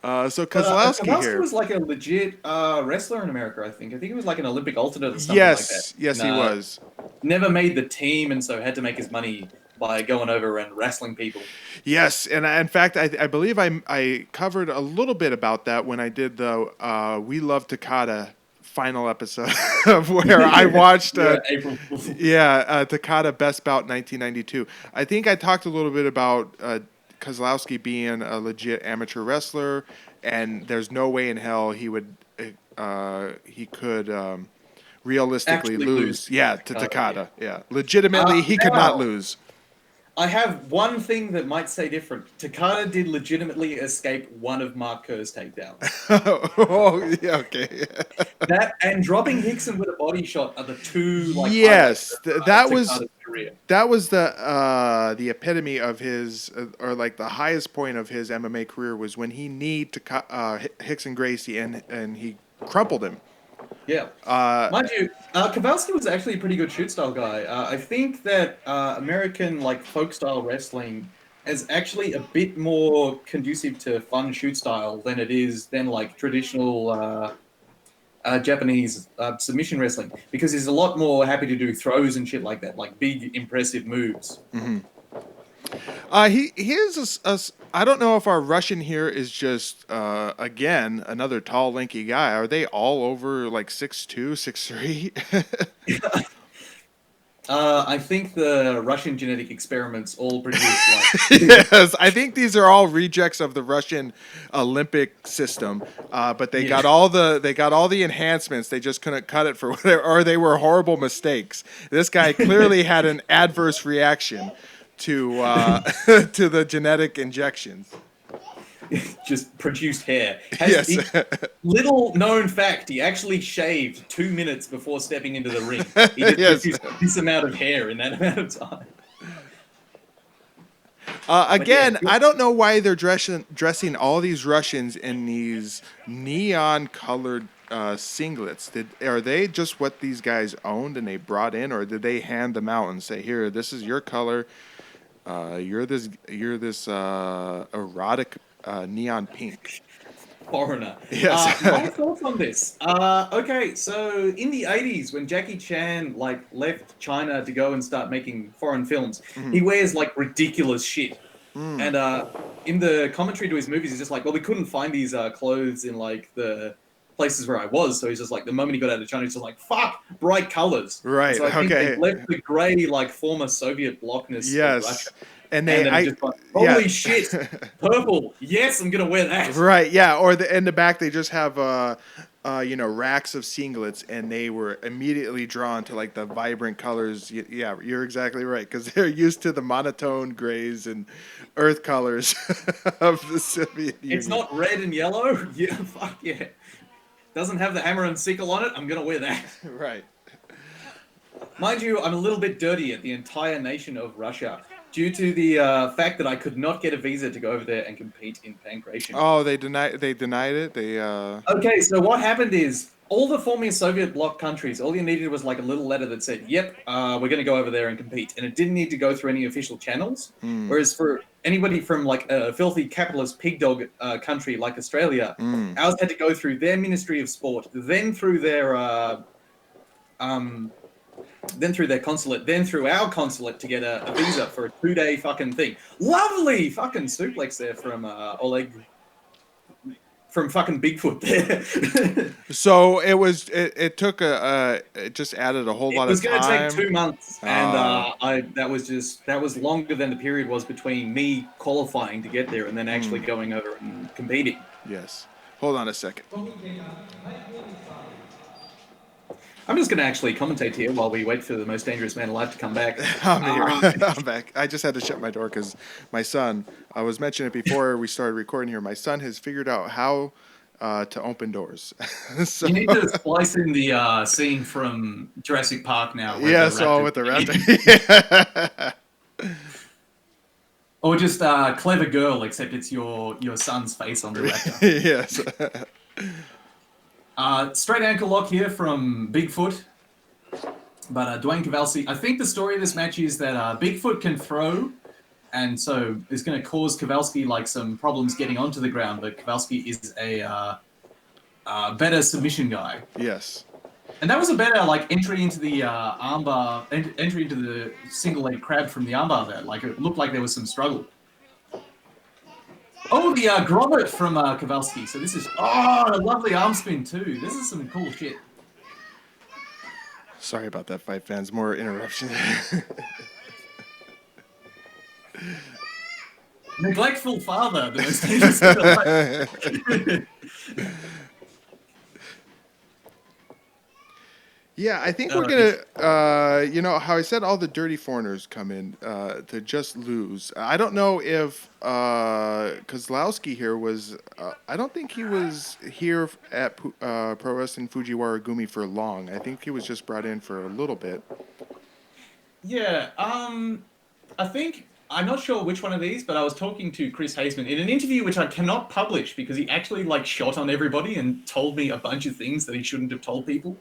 So Kozlowski here was like a legit wrestler in America, I think. I think he was like an Olympic alternate or something like that. Yes, he was. Never made the team, and so had to make his money by going over and wrestling people. Yes, and in fact, I believe I covered a little bit about that when I did the We Love Takada final episode of where I watched April Fool's. Takada Best Bout 1992. I think I talked a little bit about Kozlowski being a legit amateur wrestler, and there's no way in hell he could realistically lose. Yeah, to Takada. Yeah, legitimately he could not lose. I have one thing that might say different. Takada did legitimately escape one of Mark Kerr's takedowns. Oh, yeah, okay. That and dropping Hickson with a body shot are the two. Yes, that was career. That was the epitome of his, or like the highest point of his MMA career was when he kneed to Hickson Gracie and he crumpled him. Yeah. Mind you, Kowalski was actually a pretty good shoot style guy. I think that American folk style wrestling is actually a bit more conducive to fun shoot style than it is traditional Japanese submission wrestling, because he's a lot more happy to do throws and shit like that, like big impressive moves. Mm-hmm. Here's I don't know if our Russian here is just again another tall, lanky guy. Are they all over 6'2", 6'3"? I think the Russian genetic experiments all produce Yes, I think these are all rejects of the Russian Olympic system. But they got all the enhancements. They just couldn't cut it for whatever, or they were horrible mistakes. This guy clearly had an adverse reaction to to the genetic injections. Just produced hair. Little known fact, he actually shaved 2 minutes before stepping into the ring. He just produced this amount of hair in that amount of time. Again, I don't know why they're dressing all these Russians in these neon-colored singlets. Are they just what these guys owned and they brought in, or did they hand them out and say, "Here, this is your color. You're this erotic neon pink." foreigner. Yes. My thoughts on this. Okay, so in the 80s, when Jackie Chan like left China to go and start making foreign films, he wears like ridiculous shit. And in the commentary to his movies, he's just like, well, we couldn't find these clothes in like the places where I was. So he's just like, the moment he got out of China, he's just like, fuck, bright colors. Right. So I think Okay. they left the gray, like former Soviet blockness of Yes. Russia. And And then I just like, holy shit, purple. Yes, I'm gonna wear that. Right, yeah, or in the back they just have racks of singlets, and they were immediately drawn to like the vibrant colors. Yeah, you're exactly right, because they're used to the monotone grays and earth colors of the Soviet Union. It's not red and yellow. Yeah, fuck yeah. Doesn't have the hammer and sickle on it. I'm gonna wear that. Right. Mind you, I'm a little bit dirty at the entire nation of Russia due to the fact that I could not get a visa to go over there and compete in pankration. Oh, they denied it. Okay, so what happened is all the former Soviet bloc countries, all you needed was like a little letter that said, "Yep, we're going to go over there and compete," and it didn't need to go through any official channels. Whereas for anybody from like a filthy capitalist pig dog country like Australia, ours had to go through their Ministry of Sport, then through their consulate, then through our consulate to get a visa for a 2-day fucking thing. Lovely fucking suplex there from Oleg, from fucking Bigfoot there. So it took it just added a whole lot of time. It was going to take 2 months, and that was longer than the period was between me qualifying to get there and then actually going over and competing. Yes. Hold on a second. I'm just going to actually commentate here while we wait for the most dangerous man alive to come back. I'm back. I just had to shut my door because my son, I was mentioning it before we started recording here, my son has figured out how to open doors. So, you need to splice in the scene from Jurassic Park now. Yes, with the raptor. Or just Clever Girl, except it's your son's face on the raptor. Yes. Straight ankle lock here from Bigfoot. But Dwayne Kowalski, I think the story of this match is that Bigfoot can throw, and so it's going to cause Kowalski like some problems getting onto the ground, but Kowalski is a better submission guy. Yes. And that was a better like entry into the armbar, entry into the single leg crab from the armbar there. Like it looked like there was some struggle. Oh, the grommet from Kowalski. So this is a lovely arm spin too. This is some cool shit. Sorry about that, fight fans. More interruption. Neglectful father, the most dangerous thing alive. Yeah, I think we're gonna, how I said all the dirty foreigners come in to just lose. I don't know if Kozlowski here was. I don't think he was here at Pro Wrestling Fujiwara Gumi for long. I think he was just brought in for a little bit. Yeah, I think. I'm not sure which one of these, but I was talking to Chris Hazeman in an interview which I cannot publish because he actually like shot on everybody and told me a bunch of things that he shouldn't have told people.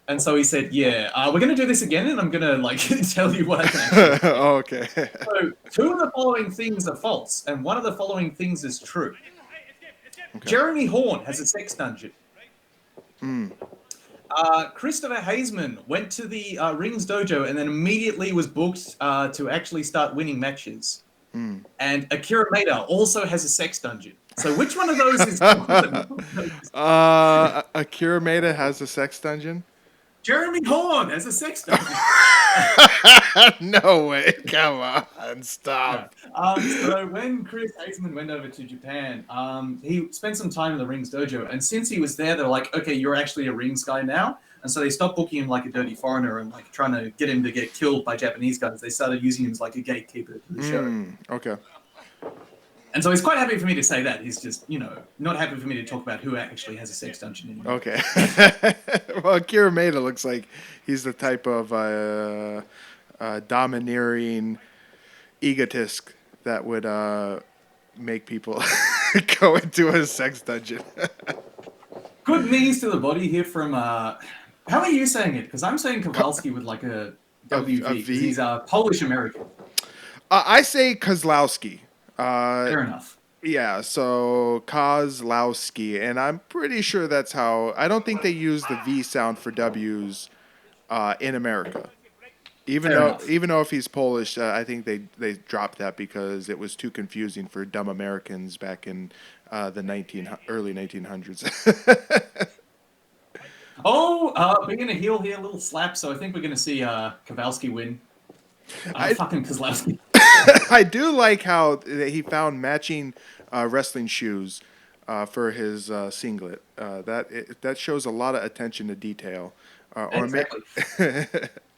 And so he said, "Yeah, we're going to do this again, and I'm going to like tell you what I can actually." Oh, okay. So 2 of the following things are false, and 1 of the following things is true. Okay. Jeremy Horn has a sex dungeon. Christopher Hazeman went to the Rings Dojo and then immediately was booked to actually start winning matches. And Akira Maeda also has a sex dungeon. So which one of those is Akira Maeda has a sex dungeon? Jeremy Horn has a sex dungeon. No way. Come on. Stop. So when Chris Hazeman went over to Japan, he spent some time in the Rings Dojo. And since he was there, they're like, okay, you're actually a Rings guy now. And so they stopped booking him like a dirty foreigner and like trying to get him to get killed by Japanese guys. They started using him as like a gatekeeper to the show. Okay. And so he's quite happy for me to say that. He's just, not happy for me to talk about who actually has a sex dungeon anymore. Okay. Well, Akira Maeda looks like he's the type of domineering egotist that would make people go into a sex dungeon. Good knees to the body here from... how are you saying it? Because I'm saying Kowalski with like a WV. He's Polish-American. I say Kozlowski. Fair enough. Yeah, so Kozlowski, and I'm pretty sure that's how. I don't think they use the V sound for W's in America. Fair enough. Even though if he's Polish, I think they dropped that because it was too confusing for dumb Americans back in the early 1900s. Oh, being a heel here, a little slap. So I think we're going to see Kowalski win. I Fucking Kozlowski. I do like how he found matching wrestling shoes for his singlet. That shows a lot of attention to detail. Exactly.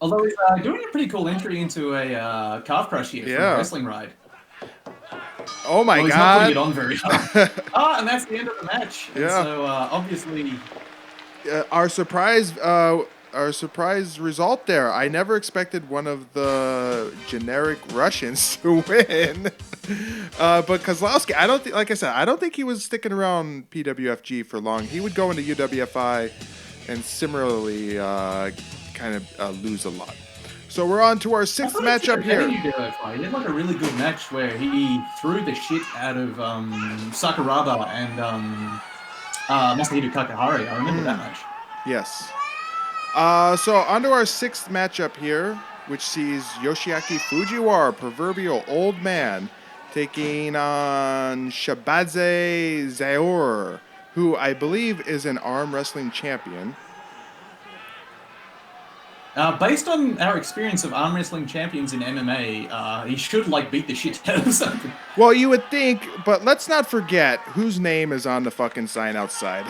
Although he's doing a pretty cool entry into a calf crush here from a wrestling ride. Oh my he's God! Not putting it on very hard. And that's the end of the match. And so obviously, our surprise result there. I never expected one of the generic Russians to win. But Kozlowski, like I said, I don't think he was sticking around PWFG for long. He would go into UWFI and similarly kind of lose a lot. So we're on to our sixth matchup here. He had like a really good match where he threw the shit out of Sakuraba and Masahiro Kakahari. I remember that match. Yes. So on to our sixth matchup here, which sees Yoshiaki Fujiwara, proverbial old man, taking on Shabadze Zaor, who I believe is an arm wrestling champion. Based on our experience of arm wrestling champions in MMA, he should beat the shit out of something. Well, you would think, but let's not forget whose name is on the fucking sign outside.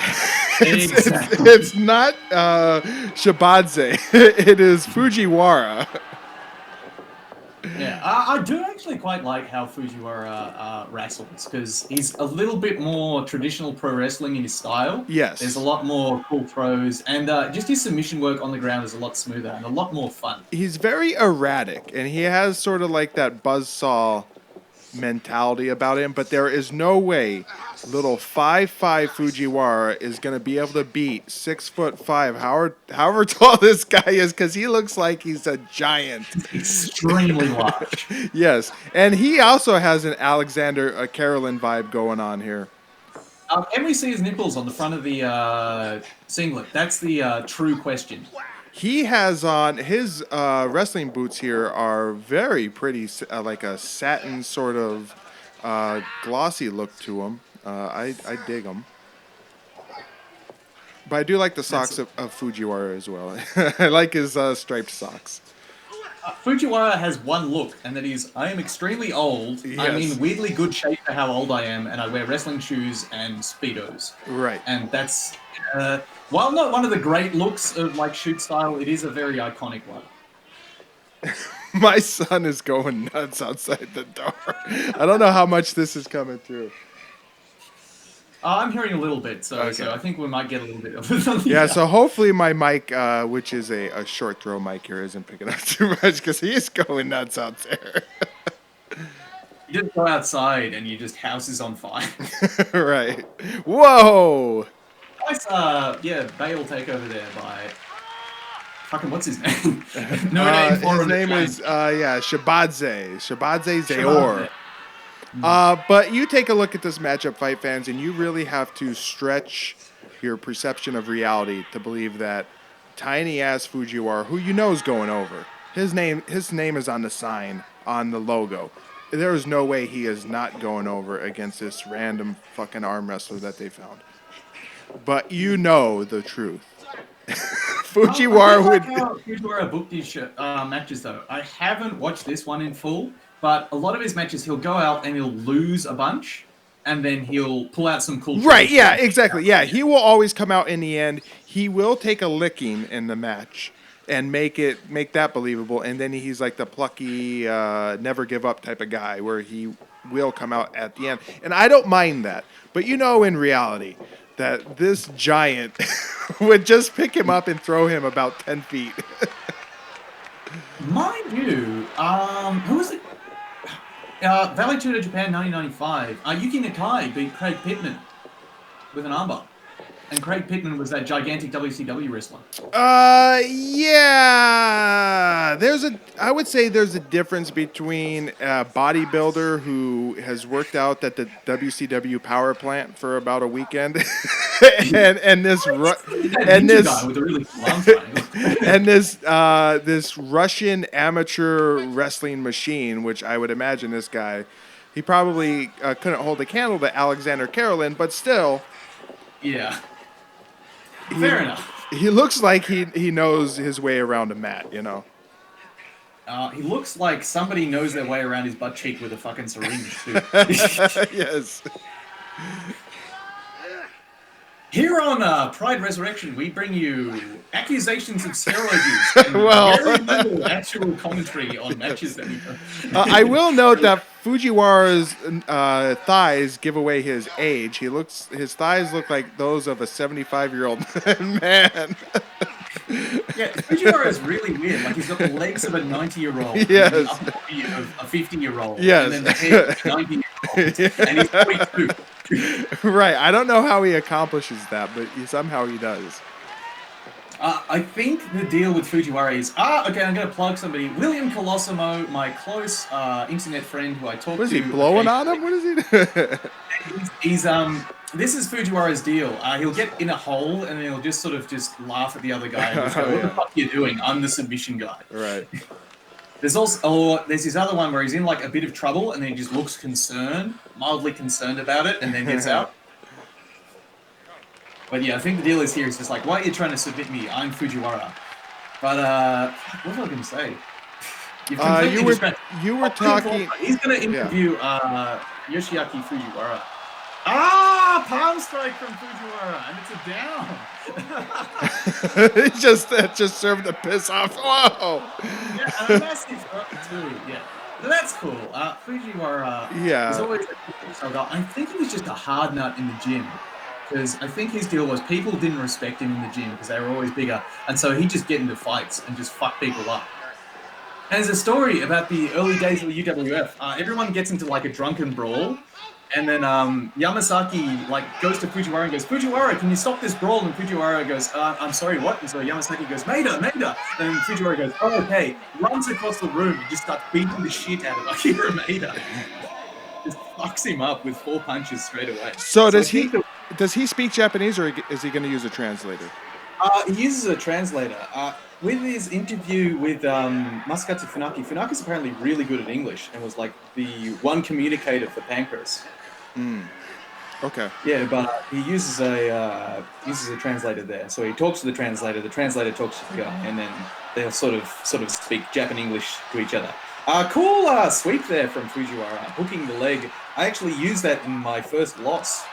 It's not Shabadze. It is Fujiwara. Yeah, I do actually quite like how Fujiwara wrestles because he's a little bit more traditional pro wrestling in his style. Yes. There's a lot more cool throws, and just his submission work on the ground is a lot smoother and a lot more fun. He's very erratic, and he has sort of like that buzzsaw mentality about him, but there is no way little 5'5" Fujiwara is going to be able to beat 6'5", however tall this guy is, because he looks like he's a giant. Extremely large. Yes, and he also has an Alexander Carolyn vibe going on here. Can we see his nipples on the front of the singlet? That's the true question. He has on his wrestling boots here are very pretty, like a satin sort of glossy look to them. I dig them. But I do like the socks of Fujiwara as well. I like his striped socks. Fujiwara has one look, and that is, I am extremely old. Yes. I'm in weirdly good shape for how old I am, and I wear wrestling shoes and Speedos. Right. And that's, while not one of the great looks of shoot style, it is a very iconic one. My son is going nuts outside the door. I don't know how much this is coming through. I'm hearing a little bit, so I think we might get a little bit of it. Yeah, so hopefully my mic, which is a short throw mic here, isn't picking up too much because he is going nuts out there. You just go outside and house is on fire. Right. Whoa! Nice, Bale takeover there by... Fucking, what's his name? No name for him. His name is, Shabadze Zaor. But you take a look at this matchup, fight fans, and you really have to stretch your perception of reality to believe that tiny-ass Fujiwara, who you know is going over, his name is on the sign, on the logo. There is no way he is not going over against this random fucking arm wrestler that they found. But you know the truth. Fujiwara would... Fujiwara booked his matches, though. I haven't watched this one in full. But a lot of his matches, he'll go out and he'll lose a bunch, and then he'll pull out some cool... Right, yeah, exactly. Yeah, he will always come out in the end. He will take a licking in the match and make that believable, and then he's like the plucky, never give up type of guy where he will come out at the end. And I don't mind that. But you know in reality that this giant would just pick him up and throw him about 10 feet. Mind you, who was it? Valley Tour Japan 1995. Yuki Nakai beat Craig Pittman with an armbar. And Craig Pittman was that gigantic WCW wrestler. Yeah. I would say there's a difference between a bodybuilder who has worked out at the WCW power plant for about a weekend, and this That and ninja this guy with a really cool arm triangle. and this Russian amateur wrestling machine, which I would imagine this guy, he probably couldn't hold a candle to Alexander Karolin, but still. Yeah. Fair enough. He looks like he knows his way around a mat, you know. He looks like somebody knows their way around his butt cheek with a fucking syringe, too. Yes. Here on Pride Resurrection, we bring you accusations of steroid use and very little actual commentary on matches that we do. I will note that Fujiwara's thighs give away his age. His thighs look like those of a 75-year-old man. Yeah, Fujiwara is really weird. Like, he's got the legs of a 90-year-old, yes, and the upper body of a 50-year-old, yes, and then the head of a 90-year-old, and he's 42. Right. I don't know how he accomplishes that, but somehow he does. I think the deal with Fujiwara is... okay, I'm going to plug somebody. William Colosimo, my close internet friend who I talk to... What is he, blowing on him? What is he doing? He's this is Fujiwara's deal. He'll get in a hole and he'll just sort of just laugh at the other guy and just go, what the fuck are you doing? I'm the submission guy. Right. There's also there's this other one where he's in like a bit of trouble and then he just looks concerned, mildly concerned about it, and then gets out. But yeah, I think the deal is here. It's just like, why are you trying to submit me? I'm Fujiwara. But what was I going to say? You were talking. He's going to interview Yoshiaki Fujiwara. Palm strike from Fujiwara, and it's a down. He just served the piss off. Whoa! Yeah, and a massive hook too. Yeah, but that's cool. Fujiwara. Yeah. Is always I think he was just a hard nut in the gym, because I think his deal was people didn't respect him in the gym because they were always bigger, and so he'd just get into fights and just fuck people up. And there's a story about the early days of the UWF. Everyone gets into like a drunken brawl. And then Yamasaki goes to Fujiwara and goes, Fujiwara, can you stop this brawl? And Fujiwara goes, I'm sorry, what? And so Yamasaki goes, Maida. And Fujiwara goes, oh, okay. Runs across the room and just starts beating the shit out of Akira Maida. Just fucks him up with 4 punches straight away. So does he speak Japanese, or is he going to use a translator? He uses a translator. With his interview with Masakatsu Funaki, Funaki's apparently really good at English and was like the one communicator for Pancras. Okay. Yeah, but he uses a translator there. So he talks to the translator talks to the guy, and then they'll sort of speak Japan English to each other. Cool sweep there from Fujiwara, hooking the leg. I actually used that in my first loss.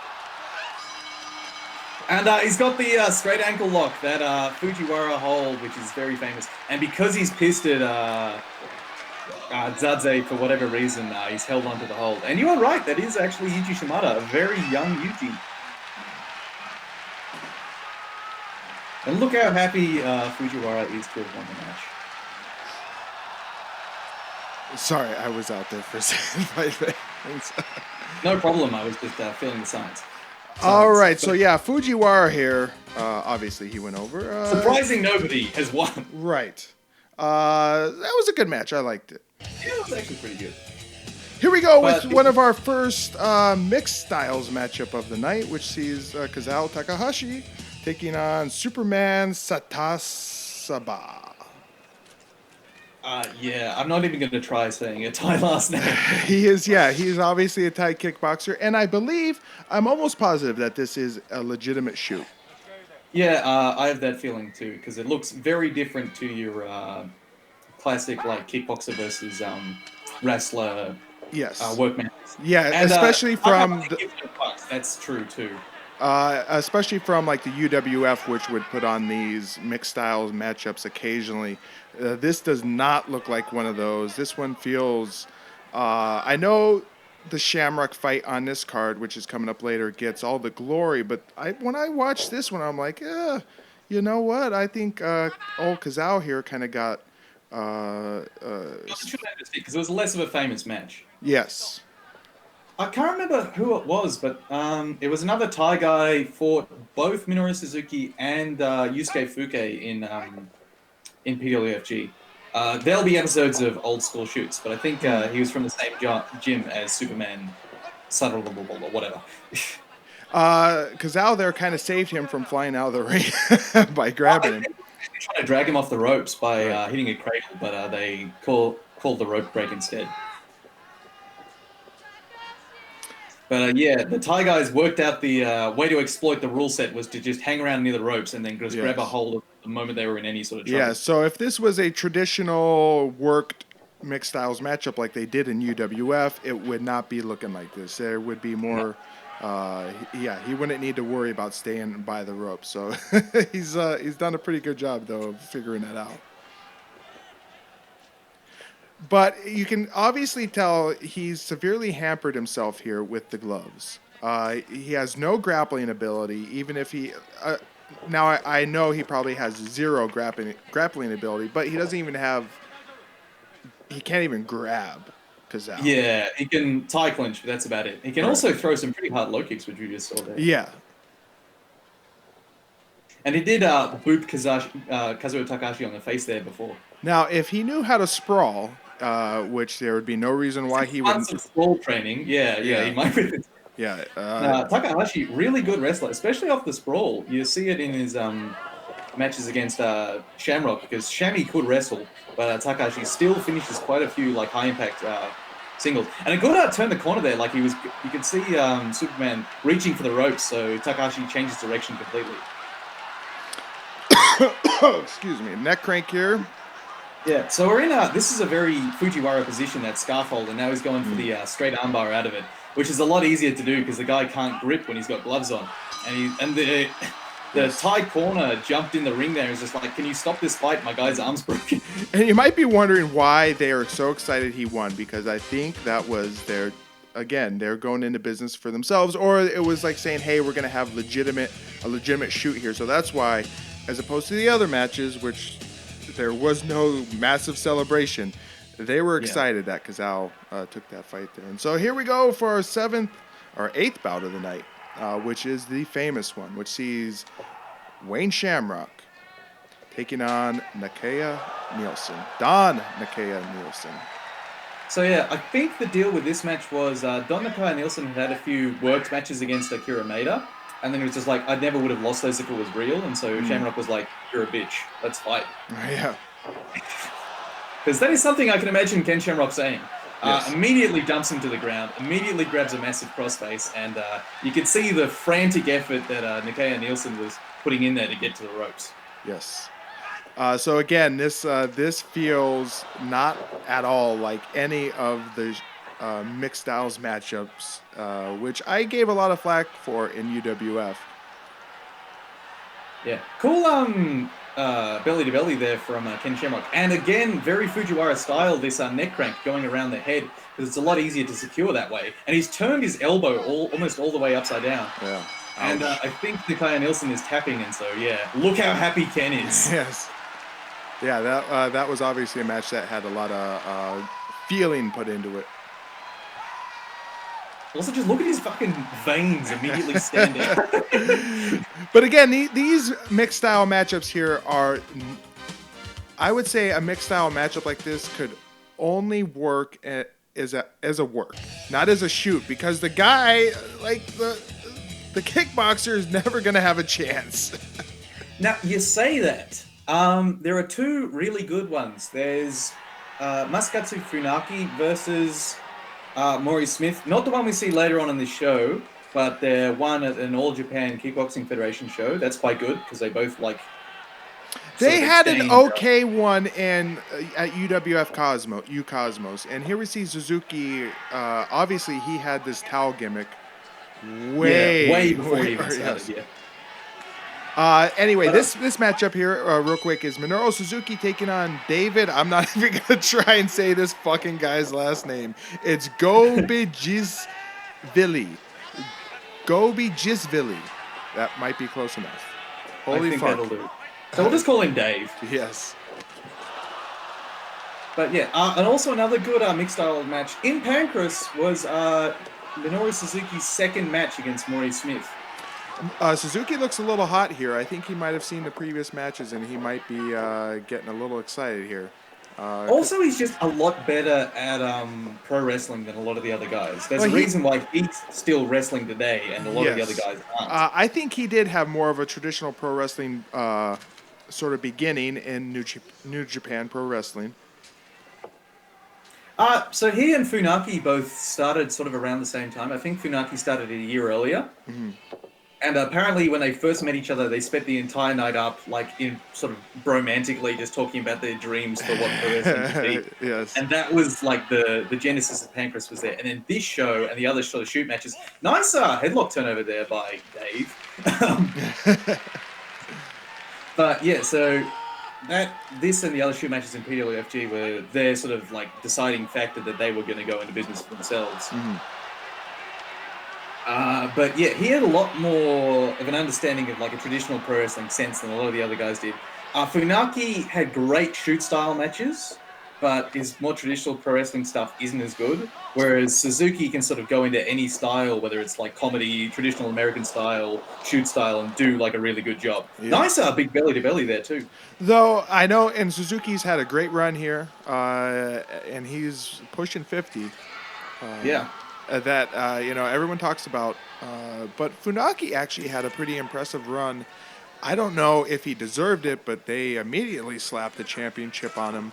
And he's got the straight ankle lock, that Fujiwara hold, which is very famous. And because he's pissed at Zadze for whatever reason, he's held onto the hold. And you are right, that is actually Yuji Shimada, a very young Yuji. And look how happy Fujiwara is to have won the match. Sorry, I was out there for a second. No problem, I was just feeling the signs. All right, so yeah, Fujiwara here. Obviously, he went over. Surprising nobody has won. Right. That was a good match. I liked it. Yeah, it was actually pretty good. Here we go with one of our first mixed styles matchup of the night, which sees Kazuo Takahashi taking on Superman Satasaba. Yeah, I'm not even going to try saying a Thai last name. He's obviously a Thai kickboxer, and I'm almost positive that this is a legitimate shoot. Yeah, I have that feeling too, because it looks very different to your classic like kickboxer versus wrestler. Yes. Workman. Yeah, and, especially from that's true too. Especially from like the UWF, which would put on these mixed styles matchups occasionally. This does not look like one of those. This one feels. I know the Shamrock fight on this card, which is coming up later, gets all the glory, but when I watch this one, I'm like, you know what? I think old Kazuo here kind of got. Because it was less of a famous match. Yes. I can't remember who it was, but it was another Thai guy fought both Minoru Suzuki and Yusuke Fuke in PWFG. There'll be episodes of old school shoots, but I think he was from the same gym as Superman, Subtle or whatever. Kazal there kind of saved him from flying out of the ring by grabbing him. They tried to drag him off the ropes by hitting a cradle, but they called the rope break instead. But yeah, the Thai guys worked out the way to exploit the rule set was to just hang around near the ropes and then just grab a hold of the moment they were in any sort of trouble. Yeah, so if this was a traditional worked mixed styles matchup like they did in UWF, it would not be looking like this. There would be more... he wouldn't need to worry about staying by the rope. So he's done a pretty good job, though, of figuring that out. But you can obviously tell he's severely hampered himself here with the gloves. He has no grappling ability, even if he... now, I know he probably has zero grappling ability, but he doesn't even have... He can't even grab Kazal. Yeah, he can tie clinch, but that's about it. He can also throw some pretty hard low kicks, which we just saw there. Yeah. And he did boop Kazuo Takahashi on the face there before. Now, if he knew how to sprawl... which there would be no reason why he wouldn't. Some sprawl training, he might be. Yeah, Takahashi, really good wrestler, especially off the sprawl. You see it in his matches against Shamrock, because Shammy could wrestle, but Takahashi still finishes quite a few like high impact singles. And a good turn the corner there, like you could see Superman reaching for the ropes, so Takahashi changes direction completely. Excuse me, neck crank here. Yeah, so we're in this is a very Fujiwara position, that scarf hold, and now he's going for the straight armbar out of it, which is a lot easier to do because the guy can't grip when he's got gloves on. And the Thai corner jumped in the ring there and was just like, can you stop this fight? My guy's arm's broken. And you might be wondering why they are so excited he won, because I think that was they're going into business for themselves, or it was like saying, hey, we're going to have a legitimate shoot here. So that's why, as opposed to the other matches, which... there was no massive celebration. They were excited that Kazal took that fight there. And so here we go for our eighth bout of the night, which is the famous one, which sees Wayne Shamrock taking on Nakaya Nielsen. Don Nakaya Nielsen. So yeah, I think the deal with this match was Don Nakaya Nielsen had a few worked matches against Akira Maeda. And then he was just like, I never would have lost those if it was real. And so Shamrock was like, you're a bitch. Let's fight. Yeah. Because that is something I can imagine Ken Shamrock saying. Immediately dumps him to the ground, immediately grabs a massive crossface, and you could see the frantic effort that Nakaya Nielsen was putting in there to get to the ropes. Yes. So again, this feels not at all like any of the mixed styles matchups, which I gave a lot of flack for in UWF. Yeah, cool belly to belly there from Ken Shamrock, and again very Fujiwara style, this neck crank going around the head, because it's a lot easier to secure that way. And he's turned his elbow almost all the way upside down. Yeah. And I think Nakaya Nielsen is tapping, and so yeah, look how happy Ken is. Yes. Yeah, that was obviously a match that had a lot of feeling put into it. Also, just look at his fucking veins immediately stand out. But again, these mixed style matchups here are, I would say a mixed style matchup like this could only work as a work, not as a shoot, because the guy, like the kickboxer, is never going to have a chance. Now, you say that. There are two really good ones. There's Masakatsu Funaki versus... Maury Smith, not the one we see later on in this show, but they're one at an All Japan Kickboxing Federation show. That's quite good because they both like. They had an okay one at UWF Cosmos, and here we see Suzuki. Obviously, he had this towel gimmick way before he even started. Yeah. Anyway, this matchup here, real quick, is Minoru Suzuki taking on David. I'm not even going to try and say this fucking guy's last name. It's Gobijisvili. Gobijisvili. That might be close enough. Holy fuck. That'll do. So we'll just call him Dave. Yes. But yeah, and also another good mixed style match in Pancras was Minoru Suzuki's second match against Maury Smith. Suzuki looks a little hot here. I think he might have seen the previous matches, and he might be getting a little excited here. Also, he's just a lot better at pro wrestling than a lot of the other guys. There's a reason why he's still wrestling today, and a lot of the other guys aren't. I think he did have more of a traditional pro wrestling sort of beginning in New Japan Pro Wrestling. So he and Funaki both started sort of around the same time. I think Funaki started a year earlier. Mm-hmm. And apparently when they first met each other, they spent the entire night up, like, in sort of bromantically just talking about their dreams for what pro wrestling should be. Yes. And that was, like, the genesis of Pancras was there. And then this show and the other sort of shoot matches, nice headlock turnover there by Dave. But, yeah, so this and the other shoot matches in PWFG were their sort of, like, deciding factor that they were going to go into business for themselves. Mm-hmm. But yeah, he had a lot more of an understanding of like a traditional pro wrestling sense than a lot of the other guys did. Funaki had great shoot style matches, but his more traditional pro wrestling stuff isn't as good. Whereas Suzuki can sort of go into any style, whether it's like comedy, traditional American style, shoot style, and do like a really good job. Yeah. Nice big belly to belly there too. Though I know, and Suzuki's had a great run here, and he's pushing 50. Yeah. That everyone talks about, but Funaki actually had a pretty impressive run. I don't know if he deserved it, but they immediately slapped the championship on him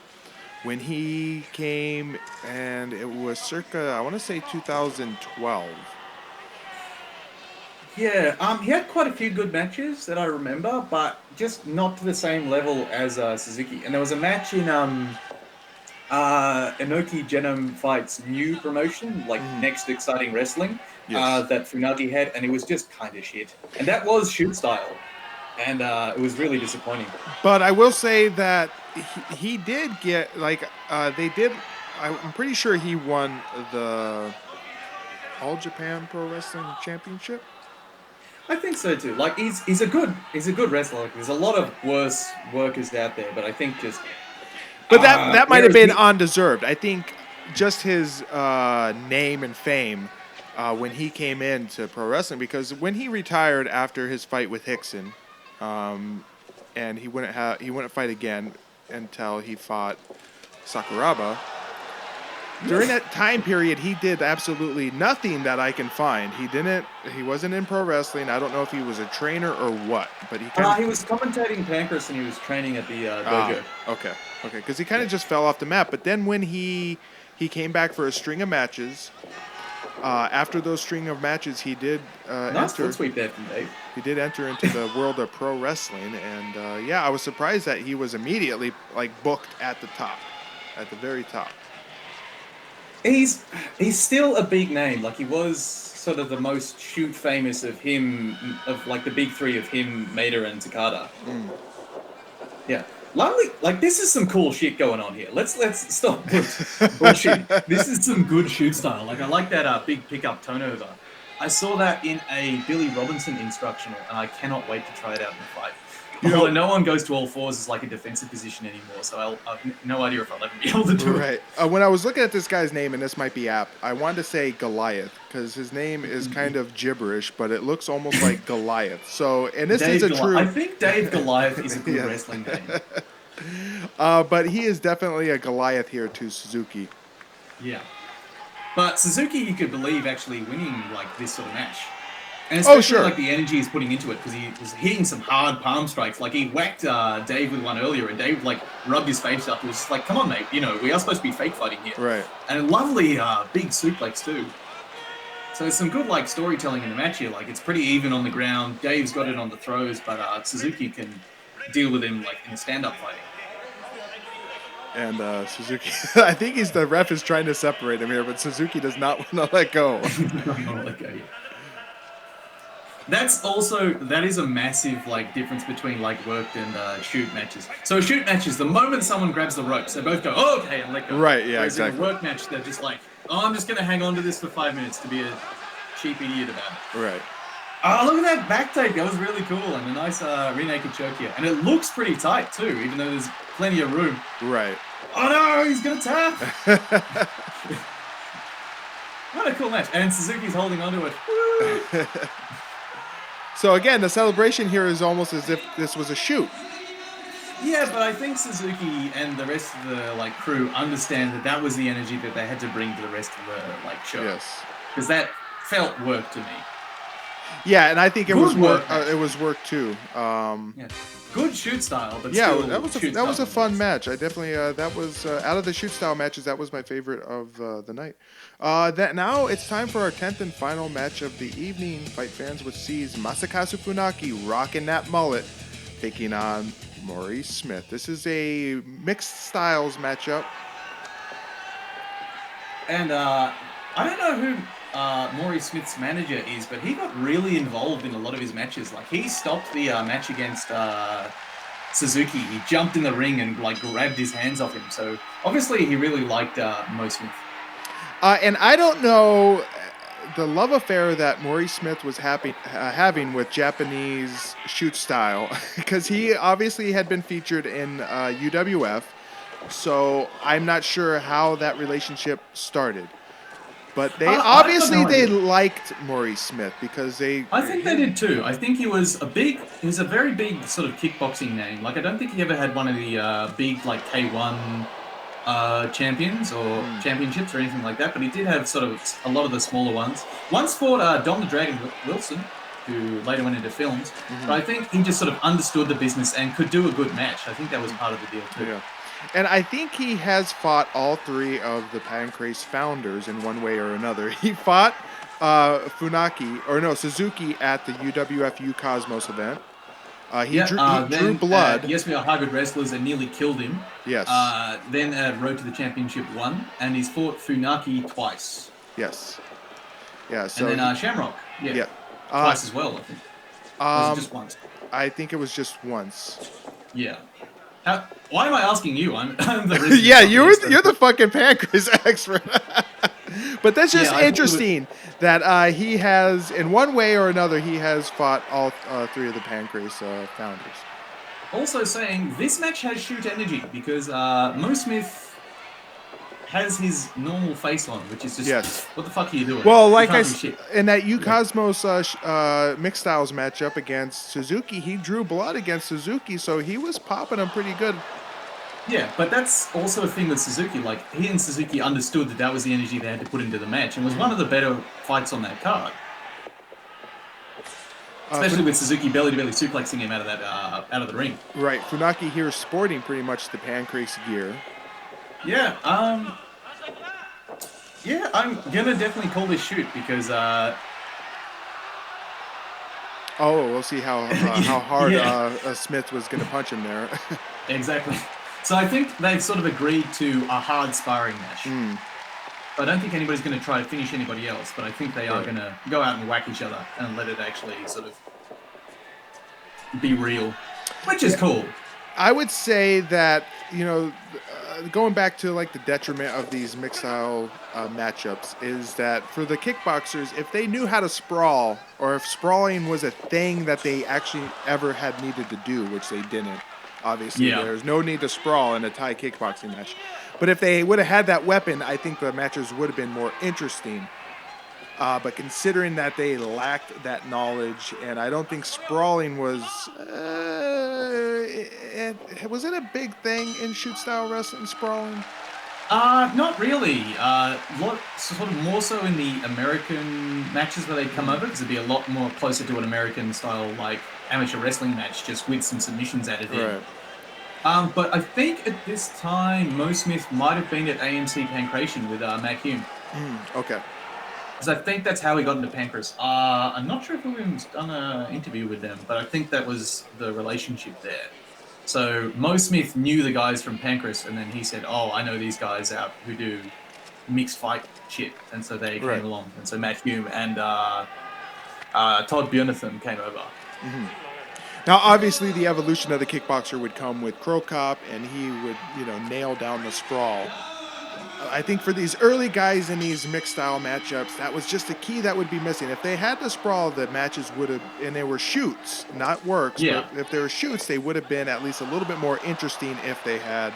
when he came, and it was circa, I want to say 2012. Yeah, he had quite a few good matches that I remember, but just not to the same level as Suzuki. And there was a match in Inoki Genom Fight's new promotion, like Next Exciting Wrestling, that Funaki had, and it was just kind of shit. And that was shoot style, and it was really disappointing. But I will say that he did get, like, I'm pretty sure he won the All Japan Pro Wrestling Championship. I think so too. Like, he's a good wrestler. Like, there's a lot of worse workers out there, but I think just. But that might have been undeserved. I think just his name and fame when he came into pro wrestling, because when he retired after his fight with Hickson, and he wouldn't fight again until he fought Sakuraba. During that time period, he did absolutely nothing that I can find. He wasn't in pro wrestling. I don't know if he was a trainer or what, but he was commentating Pancras and he was training at the dojo. Okay, because he kind of just fell off the map. But then when he came back for a string of matches, after those string of matches, he did nice foot sweep there from Dave. He did enter into the world of pro wrestling, and I was surprised that he was immediately like booked at the top, at the very top. He's still a big name. Like, he was sort of the most shoot famous of like the big three of him, Maeda, and Takada. Yeah. Lovely. Like, this is some cool shit going on here. Let's stop bullshit. This is some good shoot style. Like, I like that big pickup turnover. I saw that in a Billy Robinson instructional, and I cannot wait to try it out in the fight. Although no one goes to all fours as like a defensive position anymore, so I've no idea if I'll ever be able to do it. Right. When I was looking at this guy's name, and this might be apt, I wanted to say Goliath, because his name is kind of gibberish, but it looks almost like Goliath. So, and this is a true... I think Dave Goliath is a good wrestling name. But he is definitely a Goliath here to Suzuki. Yeah. But Suzuki, you could believe, actually winning like this sort of match. And especially like the energy he's putting into it, because he was hitting some hard palm strikes. Like, he whacked Dave with one earlier, and Dave like rubbed his face up. It was just like, come on, mate, we are supposed to be fake fighting here. Right. And a lovely big suplex too. So there's some good like storytelling in the match here. Like, it's pretty even on the ground. Dave's got it on the throws, but Suzuki can deal with him like in a stand-up fighting. And Suzuki, I think the ref is trying to separate him here, but Suzuki does not want to let go. That is a massive like difference between like worked and shoot matches. So shoot matches, the moment someone grabs the ropes, they both go, oh, okay, and let go. Right, yeah, Whereas exactly. in a work match, they're just like, oh, I'm just going to hang on to this for 5 minutes to be a cheap idiot about it. Right. Oh, look at that back take. That was really cool. And a nice rear naked choke here. And it looks pretty tight too, even though there's plenty of room. Right. Oh no, he's going to tap. What a cool match. And Suzuki's holding onto it. Woo! So again, the celebration here is almost as if this was a shoot. Yeah, but I think Suzuki and the rest of the crew understand that was the energy that they had to bring to the rest of the show. Yes. Because that felt work to me. Yeah, and I think it was work. Match. It was work too. Yeah. Good shoot style, but yeah, still that was a fun match. I definitely that was out of the shoot style matches, that was my favorite of the night. That now it's time for our 10th and final match of the evening. Fight fans, which sees Masakazu Funaki rocking that mullet, taking on Maurice Smith. This is a mixed styles matchup. And I don't know who Maurice Smith's manager is, but he got really involved in a lot of his matches. Like, he stopped the match against Suzuki. He jumped in the ring and grabbed his hands off him. So obviously he really liked Mo Smith. And I don't know the love affair that Maurice Smith was having with Japanese shoot style, because he obviously had been featured in UWF. So I'm not sure how that relationship started. But they they liked Maurice Smith because they... I think they did too. I think he was a very big sort of kickboxing name. Like, I don't think he ever had one of the big K1 champions or championships or anything like that, but he did have sort of a lot of the smaller ones. Once fought Don the Dragon Wilson, who later went into films, but I think he just sort of understood the business and could do a good match. I think that was part of the deal too. Yeah. And I think he has fought all three of the Pancrase founders in one way or another. He fought Suzuki at the UWF Cosmos event. He drew blood. Yes, we are hybrid wrestlers and nearly killed him. Yes. Then Road to the Championship won, and he's fought Funaki twice. Yes. Yeah. So and then Shamrock. Yeah. Twice as well, I think. Was it just once? I think it was just once. Yeah. Why am I asking you? I'm the yeah, you're the fucking Pancrase expert. But that's just interesting that he has, in one way or another, he has fought all three of the Pancrase founders. Also saying, this match has shoot energy because Mo Smith has his normal face on, which is just, what the fuck are you doing? Well, like I said, in that Cosmos mixed styles matchup against Suzuki, he drew blood against Suzuki, so he was popping him pretty good. Yeah, but that's also a thing with Suzuki. Like, he and Suzuki understood that was the energy they had to put into the match, and was one of the better fights on that card. Especially with Suzuki belly-to-belly suplexing him out of the ring. Right, Funaki here is sporting pretty much the Pancrase gear. Yeah, I'm gonna definitely call this shoot because we'll see how hard Smith was gonna punch him there. Exactly. So I think they've sort of agreed to a hard sparring match. I don't think anybody's going to try to finish anybody else, but I think they are going to go out and whack each other and let it actually sort of be real, which is cool. I would say that, going back to the detriment of these mixed style matchups is that for the kickboxers, if they knew how to sprawl, or if sprawling was a thing that they actually ever had needed to do, which they didn't, obviously there's no need to sprawl in a Thai kickboxing match. But if they would have had that weapon, I think the matches would have been more interesting. But considering that they lacked that knowledge, and I don't think sprawling was it a big thing in shoot style wrestling, sprawling? Not really. Sort of more so in the American matches where they come over, because it'd be a lot more closer to an American style amateur wrestling match, just with some submissions added in. But I think at this time, Mo Smith might have been at AMC Pancration with Matt Hume. Okay. Because I think that's how he got into Pancrase. I'm not sure if we've done an interview with them, but I think that was the relationship there. So Mo Smith knew the guys from Pancrase, and then he said, I know these guys out who do mixed fight shit. And so they came along. And so Matt Hume and Todd Bjornathan came over. Now, obviously, the evolution of the kickboxer would come with Crow Cop, and he would, nail down the sprawl. I think for these early guys in these mixed style matchups, that was just the key that would be missing. If they had the sprawl, the matches would have, and they were shoots, not works. But if they were shoots, they would have been at least a little bit more interesting if they had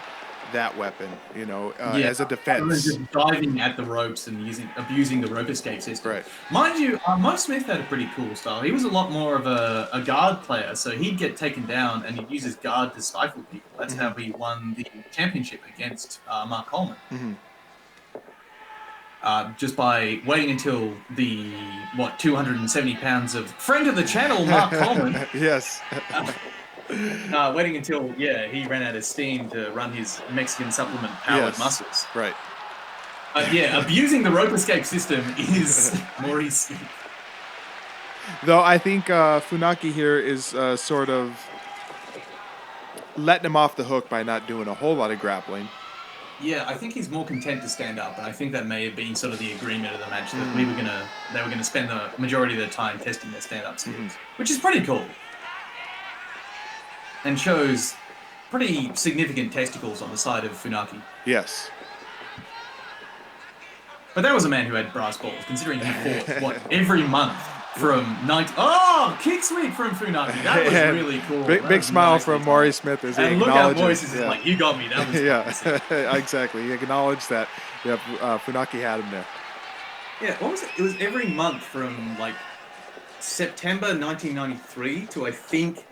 that weapon, Yeah, as a other than defense. just diving at the ropes and abusing the rope escape system. Right. Mind you, Mo Smith had a pretty cool style. He was a lot more of a guard player, so he'd get taken down and he'd use his guard to stifle people. That's how he won the championship against Mark Coleman. Just by waiting until the 270 pounds of friend of the channel, Mark Coleman. Yes. Waiting until he ran out of steam to run his Mexican supplement powered muscles. Right. Abusing the rope escape system is Maurice. Though I think Funaki here is sort of letting him off the hook by not doing a whole lot of grappling. Yeah, I think he's more content to stand up, and I think that may have been sort of the agreement of the match that they were gonna spend the majority of their time testing their stand-up skills, which is pretty cool, and shows pretty significant testicles on the side of Funaki. Yes. But that was a man who had brass balls, considering he fought every month from kick sweep from Funaki. That was really cool. Big smile from Maury Smith as he and look how acknowledges. Moises is like, you got me. That was Exactly. He acknowledged that. Yeah, Funaki had him there. Yeah, what was it? It was every month from like September 1993 to I think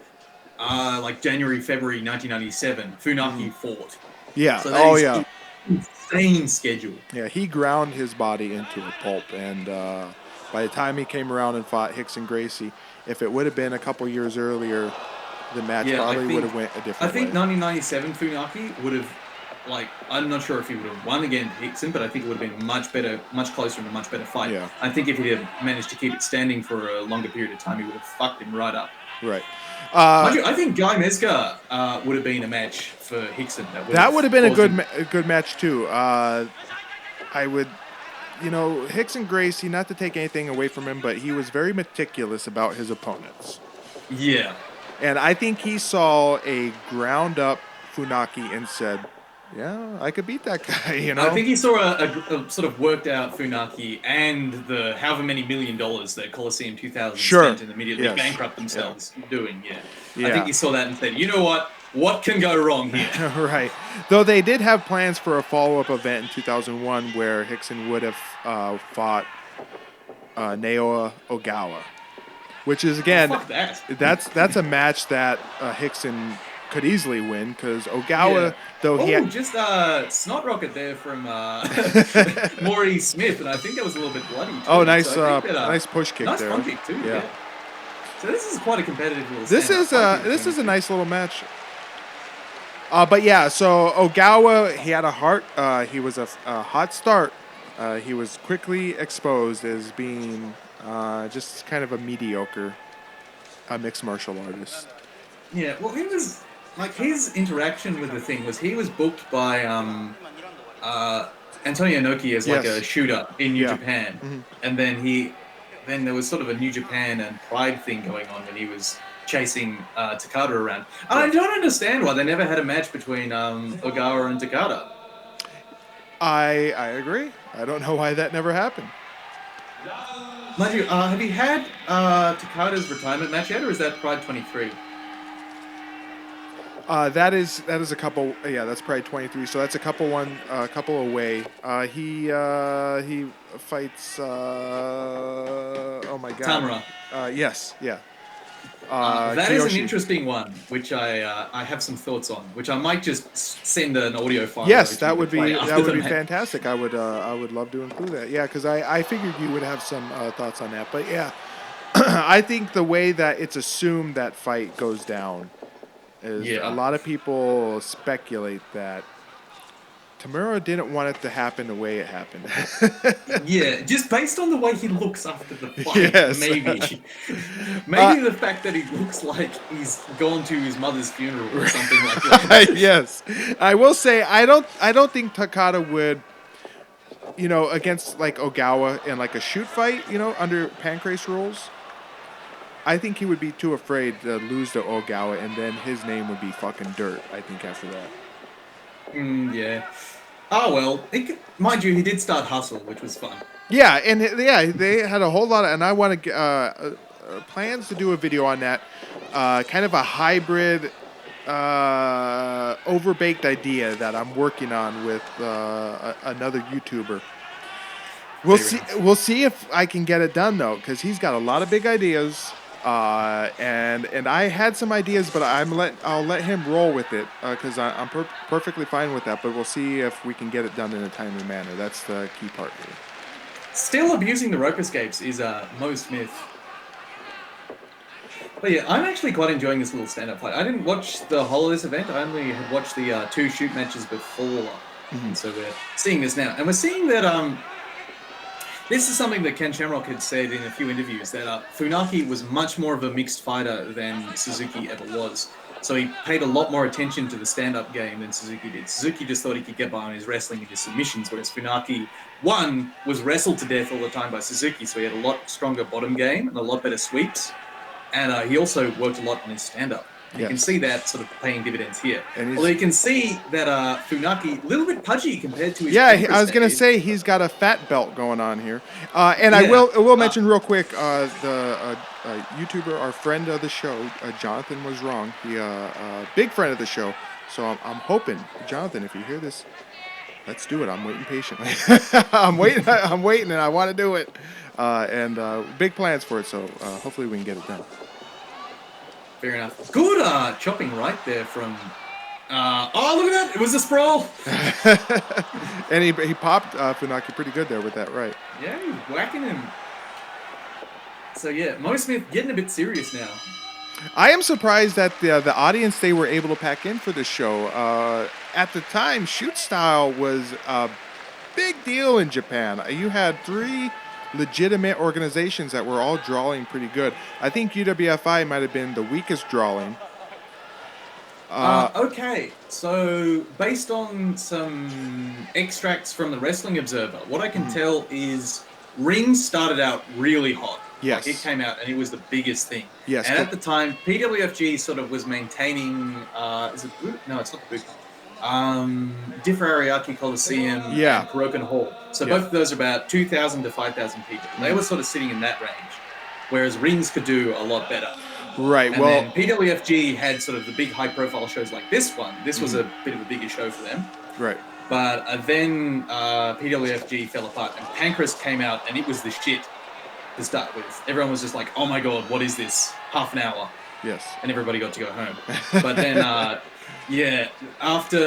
like January, February 1997. Funaki fought. Yeah. So insane schedule. Yeah, he ground his body into a pulp, and by the time he came around and fought Rickson Gracie, if it would have been a couple years earlier, the match probably would have went a different way. I think 1997 Funaki would have, I'm not sure if he would have won against Rickson, but I think it would have been much better, much closer and a much better fight. Yeah. I think if he had managed to keep it standing for a longer period of time, he would have fucked him right up. Right. I think Guy Mezger would have been a match for Rickson. That would have been a good match too. I would, Rickson Gracie, not to take anything away from him, but he was very meticulous about his opponents. Yeah. And I think he saw a ground up Funaki and said, yeah, I could beat that guy, I think he saw a sort of worked out Funaki and the however many $1 million that Coliseum 2000 spent and immediately bankrupt themselves doing. I think he saw that and said, you know what can go wrong here? Right. Though they did have plans for a follow-up event in 2001 where Rickson would have fought Naoya Ogawa, which is, again, that's a match that Rickson could easily win because Ogawa, though he had just snot rocket there from Maury Smith, and I think that was a little bit bloody. Too. Nice, nice push kick nice there. Nice kick too. Yeah. So this is quite a competitive little. This is a nice little match. But yeah, so Ogawa, he had a heart. He was a hot start. He was quickly exposed as being just kind of a mediocre mixed martial artist. Yeah, well, he was. Like, his interaction with the thing was he was booked by Antonio Inoki as like a shooter in New Japan. And then there was sort of a New Japan and Pride thing going on when he was chasing Takada around. And I don't understand why they never had a match between Ogawa and Takada. I agree. I don't know why that never happened. Mind you, have you had Takada's retirement match yet, or is that Pride 23? That is a couple. Yeah, that's probably 23. So that's a couple away. He fights. Oh my God. Tamura. Yes. Yeah. That is an interesting one, which I have some thoughts on, which I might just send an audio file. Yes, that would be fantastic. I would love to include that. Yeah, because I figured you would have some thoughts on that. But yeah, I think the way that it's assumed that fight goes down. A lot of people speculate that Tamura didn't want it to happen the way it happened. Just based on the way he looks after the fight, maybe. Maybe the fact that he looks like he's gone to his mother's funeral or something like that. Yes. I will say, I don't think Takada would, against like Ogawa in like a shoot fight, under Pancrase rules. I think he would be too afraid to lose to Ogawa, and then his name would be fucking dirt, I think, after that. Yeah. Oh, well. Mind you, he did start Hustle, which was fun. Yeah, and they had a whole lot of, and I want to plans to do a video on that. Kind of a hybrid overbaked idea that I'm working on with another YouTuber. We'll see. We'll see if I can get it done though, because he's got a lot of big ideas. And I had some ideas, but I'll let him roll with it because I'm perfectly fine with that. But we'll see if we can get it done in a timely manner. That's the key part here. Still abusing the rope escapes is Mo Smith. But yeah, I'm actually quite enjoying this little stand-up fight. I didn't watch the whole of this event. I only had watched the 2 shoot matches before. And so we're seeing this now. And we're seeing that this is something that Ken Shamrock had said in a few interviews, that Funaki was much more of a mixed fighter than Suzuki ever was. So he paid a lot more attention to the stand-up game than Suzuki did. Suzuki just thought he could get by on his wrestling and his submissions, whereas Funaki, one, was wrestled to death all the time by Suzuki, so he had a lot stronger bottom game and a lot better sweeps. And he also worked a lot on his stand-up. You can see that sort of paying dividends here. Although you can see that Funaki, a little bit pudgy compared to his I was going to say he's got a fat belt going on here. And I will mention real quick, the YouTuber, our friend of the show, Jonathan was wrong. He big friend of the show. So I'm hoping, Jonathan, if you hear this, let's do it. I'm waiting patiently. I'm waiting, and I want to do it. And big plans for it, so hopefully we can get it done. Fair enough. Good chopping right there from... oh, look at that! It was a sprawl! And he popped Funaki pretty good there with that right. Yeah, he's whacking him. So yeah, Mo Smith getting a bit serious now. I am surprised that the audience they were able to pack in for this show. At the time, shoot style was a big deal in Japan. You had 3... legitimate organizations that were all drawing pretty good. I think UWFI might have been the weakest drawing. Okay, so based on some extracts from the Wrestling Observer, what I can tell is Ring started out really hot. Yes. Like it came out and it was the biggest thing. Yes. And at the time, PWFG sort of was maintaining, is it Boot? No, it's not the Boot. Differ Ariake Coliseum and Kurokan Hall. So both of those are about 2,000 to 5,000 people. They were sort of sitting in that range, whereas Rings could do a lot better. Right, and then PWFG had sort of the big high-profile shows like this one. This was a bit of a bigger show for them. Right. But then PWFG fell apart, and Pancras came out, and it was the shit to start with. Everyone was just like, oh my god, what is this? Half an hour. Yes. And everybody got to go home. But then... after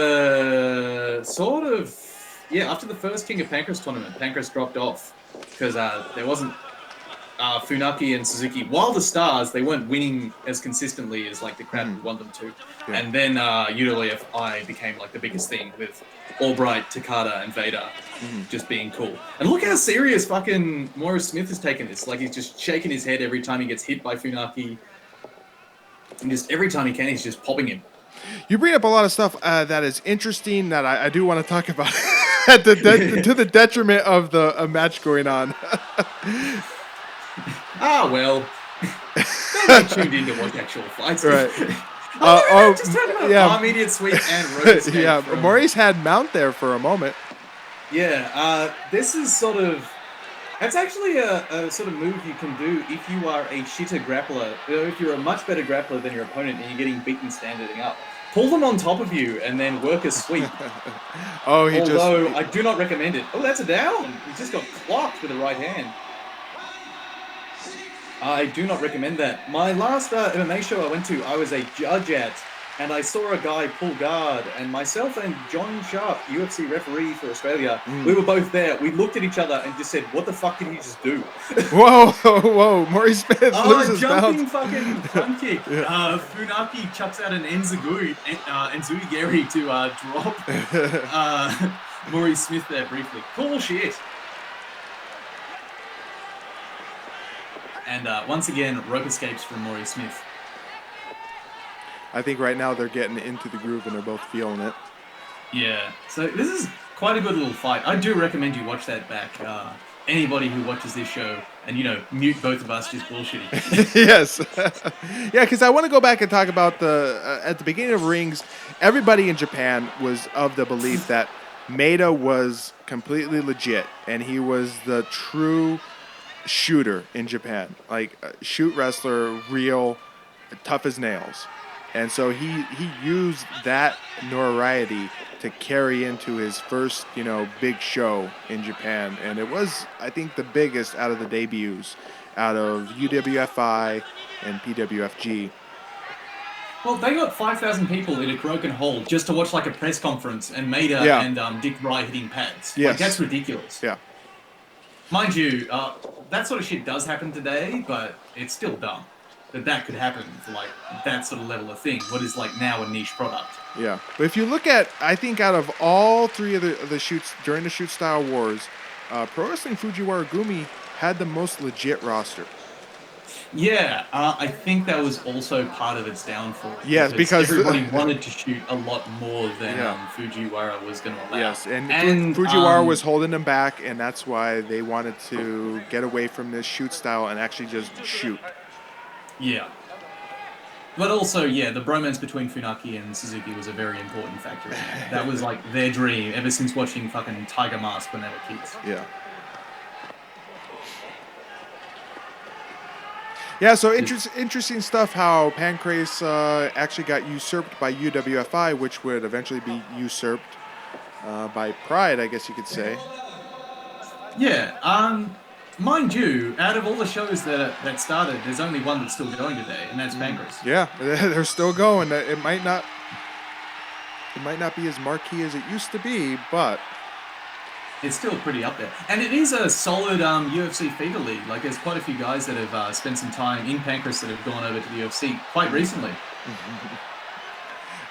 the first King of Pancras tournament, Pancras dropped off because there wasn't Funaki and Suzuki. While the stars, they weren't winning as consistently as like the crowd would want them to. Yeah. And then UWFI became like the biggest thing with Albright, Takada, and Vader just being cool. And look how serious fucking Morris Smith has taken this. Like he's just shaking his head every time he gets hit by Funaki. And just every time he can, he's just popping him. You bring up a lot of stuff that is interesting that I do want to talk about to the detriment of the match going on. Well. They're not tuned in to watch actual fights. Right. Just talking about immediate sweep and rope Maurice had Mount there for a moment. Yeah, this is sort of... That's actually a sort of move you can do if you are a shitter grappler. If you're a much better grappler than your opponent and you're getting beaten standing up. Pull them on top of you and then work a sweep. Although I do not recommend it. Oh, that's a down. He just got clocked with the right hand. I do not recommend that. My last MMA show I went to, I was a judge at, and I saw a guy pull guard, and myself and John Sharp, UFC referee for Australia, we were both there. We looked at each other and just said, what the fuck did he just do? Whoa, Maurice Smith loses jumping bounds. fucking front kick. Funaki chucks out an Enzuguri to drop Maurice Smith there briefly. Cool shit. And once again, rope escapes from Maurice Smith. I think right now they're getting into the groove and they're both feeling it. Yeah. So this is quite a good little fight. I do recommend you watch that back. Anybody who watches this show and, mute both of us just bullshitting. Yes. Yeah, because I want to go back and talk about at the beginning of Rings, everybody in Japan was of the belief that Maeda was completely legit and he was the true shooter in Japan. Like, shoot wrestler, real, tough as nails. And so he used that notoriety to carry into his first, big show in Japan. And it was, I think, the biggest out of the debuts out of UWFI and PWFG. Well, they got 5,000 people in a Kroken Hall just to watch like a press conference and Maida Yeah. and Dick Rye hitting pads. Yes. Like, that's ridiculous. Yeah. Mind you, that sort of shit does happen today, but it's still dumb that could happen for like that sort of level of thing. What is like now a niche product. Yeah. But if you look at, I think out of all three of the shoots during the shoot style wars, Pro Wrestling Fujiwara Gumi had the most legit roster. Yeah, I think that was also part of its downfall. Yes, because everybody wanted to shoot a lot more than Fujiwara was going to allow. Yes, and Fujiwara was holding them back, and that's why they wanted to get away from this shoot style and actually just shoot. Yeah. But also, yeah, the bromance between Funaki and Suzuki was a very important factor in that. That was like their dream ever since watching fucking Tiger Mask when they were kids. Yeah. Yeah, so interesting stuff how Pancrase actually got usurped by UWFI, which would eventually be usurped by Pride, I guess you could say. Yeah, mind you, out of all the shows that started, there's only one that's still going today, and that's Pancrase. Yeah, they're still going. It might not be as marquee as it used to be, but it's still pretty up there. And it is a solid UFC feeder league. Like, there's quite a few guys that have spent some time in Pancrase that have gone over to the UFC quite recently.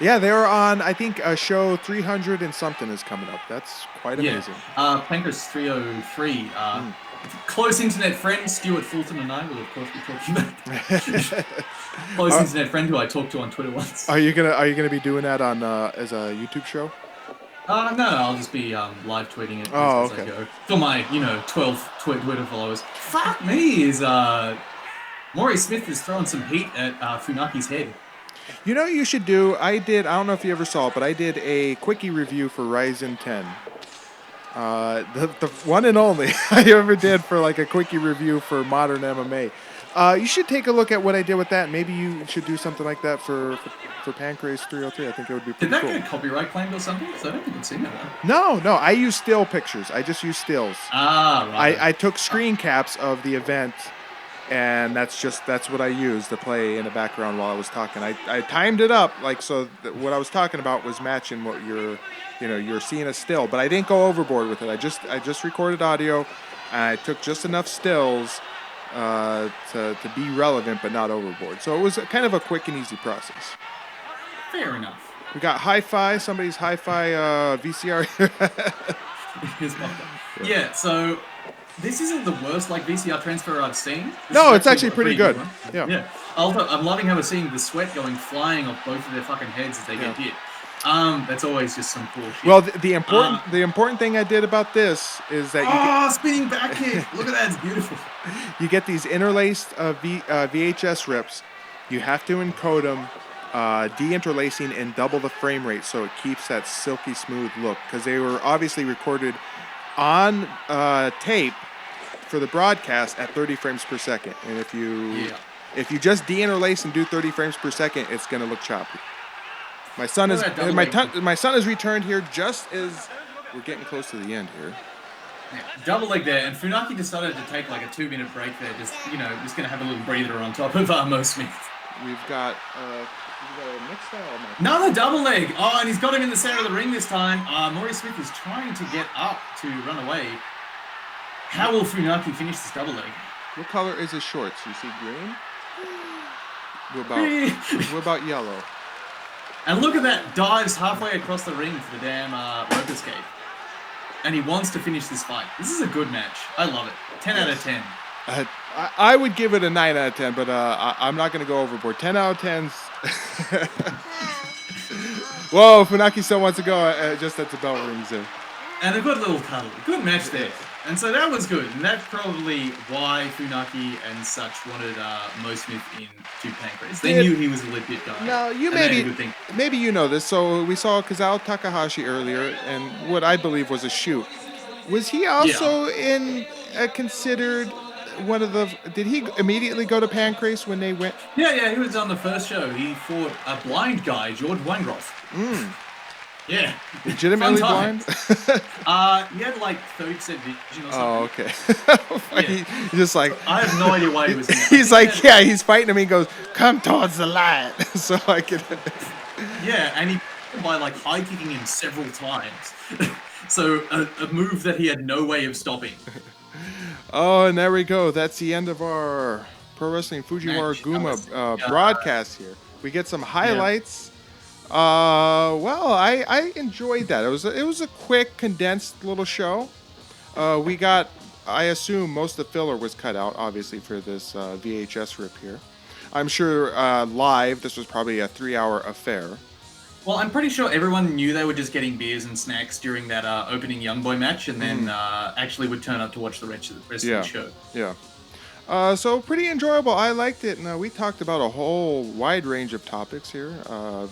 Yeah, they were on, I think, a show 300 and something is coming up. That's quite amazing. Pancrase 303. Close internet friend, Stuart Fulton and I will, of course, be talking about close internet friend who I talked to on Twitter once. Are you gonna be doing that on as a YouTube show? No, I'll just be live tweeting it as I go. For my, 12 Twitter followers. Fuck me, Maury Smith is throwing some heat at Funaki's head. You know what you should do? I don't know if you ever saw it, but I did a quickie review for Ryzen 10. The one and only I ever did for like a quickie review for modern MMA. You should take a look at what I did with that. Maybe you should do something like that for Pancrase 303. I think it would be pretty cool. Did that get copyright claimed or something? Because I don't think I've seen that. No. I use still pictures. I just use stills. Right. I took screen caps of the event, and that's what I used to play in the background while I was talking. I timed it up so what I was talking about was matching what you're seeing a still, but I didn't go overboard with it. I just recorded audio, and I took just enough stills to be relevant but not overboard. So it was kind of a quick and easy process. Fair enough. We got hi-fi, somebody's hi-fi VCR. Yeah, so this isn't the worst VCR transfer I've seen. No, it's actually pretty good. Yeah. I'm loving how we're seeing the sweat flying off both of their fucking heads as they get hit. That's always just some cool shit. Well, the important thing I did about this is that spinning back kick. Look at that, it's beautiful. You get these interlaced VHS rips. You have to encode them, de-interlacing and double the frame rate so it keeps that silky smooth look, because they were obviously recorded on tape for the broadcast at 30 frames per second. And if you just de-interlace and do 30 frames per second, it's going to look choppy. My son has returned here just as we're getting close to the end here. Yeah, double leg there, and Funaki decided to take a 2-minute break there, just gonna have a little breather on top of Mo Smith. We've got a mixed style. Another double leg. Oh, and he's got him in the center of the ring this time. Maury Smith is trying to get up to run away. How will Funaki finish this double leg? What color is his shorts? You see green? What about yellow? And look at that, dives halfway across the ring for the damn rope escape. And he wants to finish this fight. This is a good match. I love it. 10 out of 10. I would give it a 9 out of 10, but I'm not going to go overboard. 10 out of 10s. Whoa, Funaki still wants to go just as the bell rings in. And a good little cuddle. Good match there. And so that was good. And that's probably why Funaki and such wanted Mo Smith in to Pancrase. They knew he was a legit guy. Now, maybe you know this. So we saw Kazao Takahashi earlier, and what I believe was a shoot. Was he also considered one of the? Did he immediately go to Pancrase when they went? Yeah, he was on the first show. He fought a blind guy, George Weingroff. Yeah. Legitimately blind? He had like 30% vision or something. Oh, okay. He's just like, I have no idea why he was in that. He's like, yeah, he's fighting him. He goes, come towards the light. So I can. Yeah, and he by like high kicking him several times. So a move that he had no way of stopping. Oh, and there we go. That's the end of our Pro Wrestling Fujiwara Gumi broadcast here. We get some highlights. Well, I enjoyed that. It was a quick, condensed little show. We got, I assume, most of the filler was cut out, obviously, for this VHS rip here. I'm sure live, this was probably a 3-hour affair. Well, I'm pretty sure everyone knew they were just getting beers and snacks during that opening Young Boy match, and then actually would turn up to watch the rest of the show. Yeah. So pretty enjoyable. I liked it, and we talked about a whole wide range of topics here. I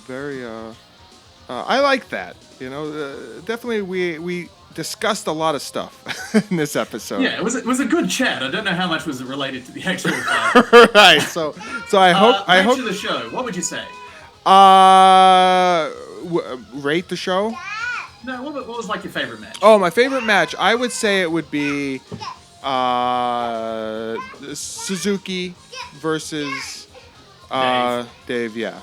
like that. You know, definitely we discussed a lot of stuff in this episode. Yeah, it was a good chat. I don't know how much was related to the actual fight. Right. So I hope match of the show. What would you say? Rate the show? No, what was like your favorite match? Oh, my favorite match. I would say it would be Suzuki versus Dave. Yeah,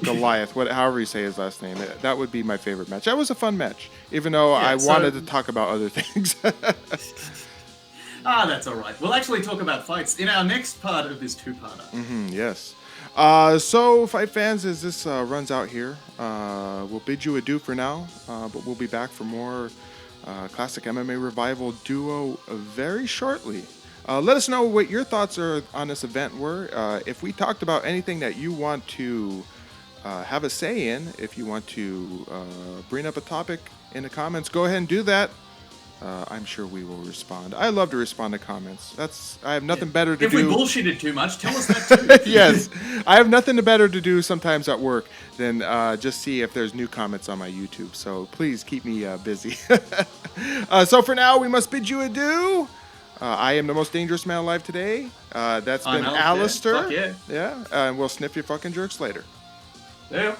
Goliath. However you say his last name. That would be my favorite match. That was a fun match, even though I wanted to talk about other things. That's all right. We'll actually talk about fights in our next part of this two-parter. Yes. So, fight fans, as this runs out here, we'll bid you adieu for now, but we'll be back for more Classic MMA Revival Duo very shortly. Let us know what your thoughts on this event were. If we talked about anything that you want to have a say in, if you want to bring up a topic in the comments, go ahead and do that. I'm sure we will respond. I love to respond to comments. I have nothing better to do. If we bullshitted too much, tell us that too. Yes. I have nothing better to do sometimes at work than just see if there's new comments on my YouTube. So please keep me busy. So for now, we must bid you adieu. I am the most dangerous man alive today. That's been Alistair. Fuck yeah. Yeah. And we'll sniff your fucking jerks later. Yeah.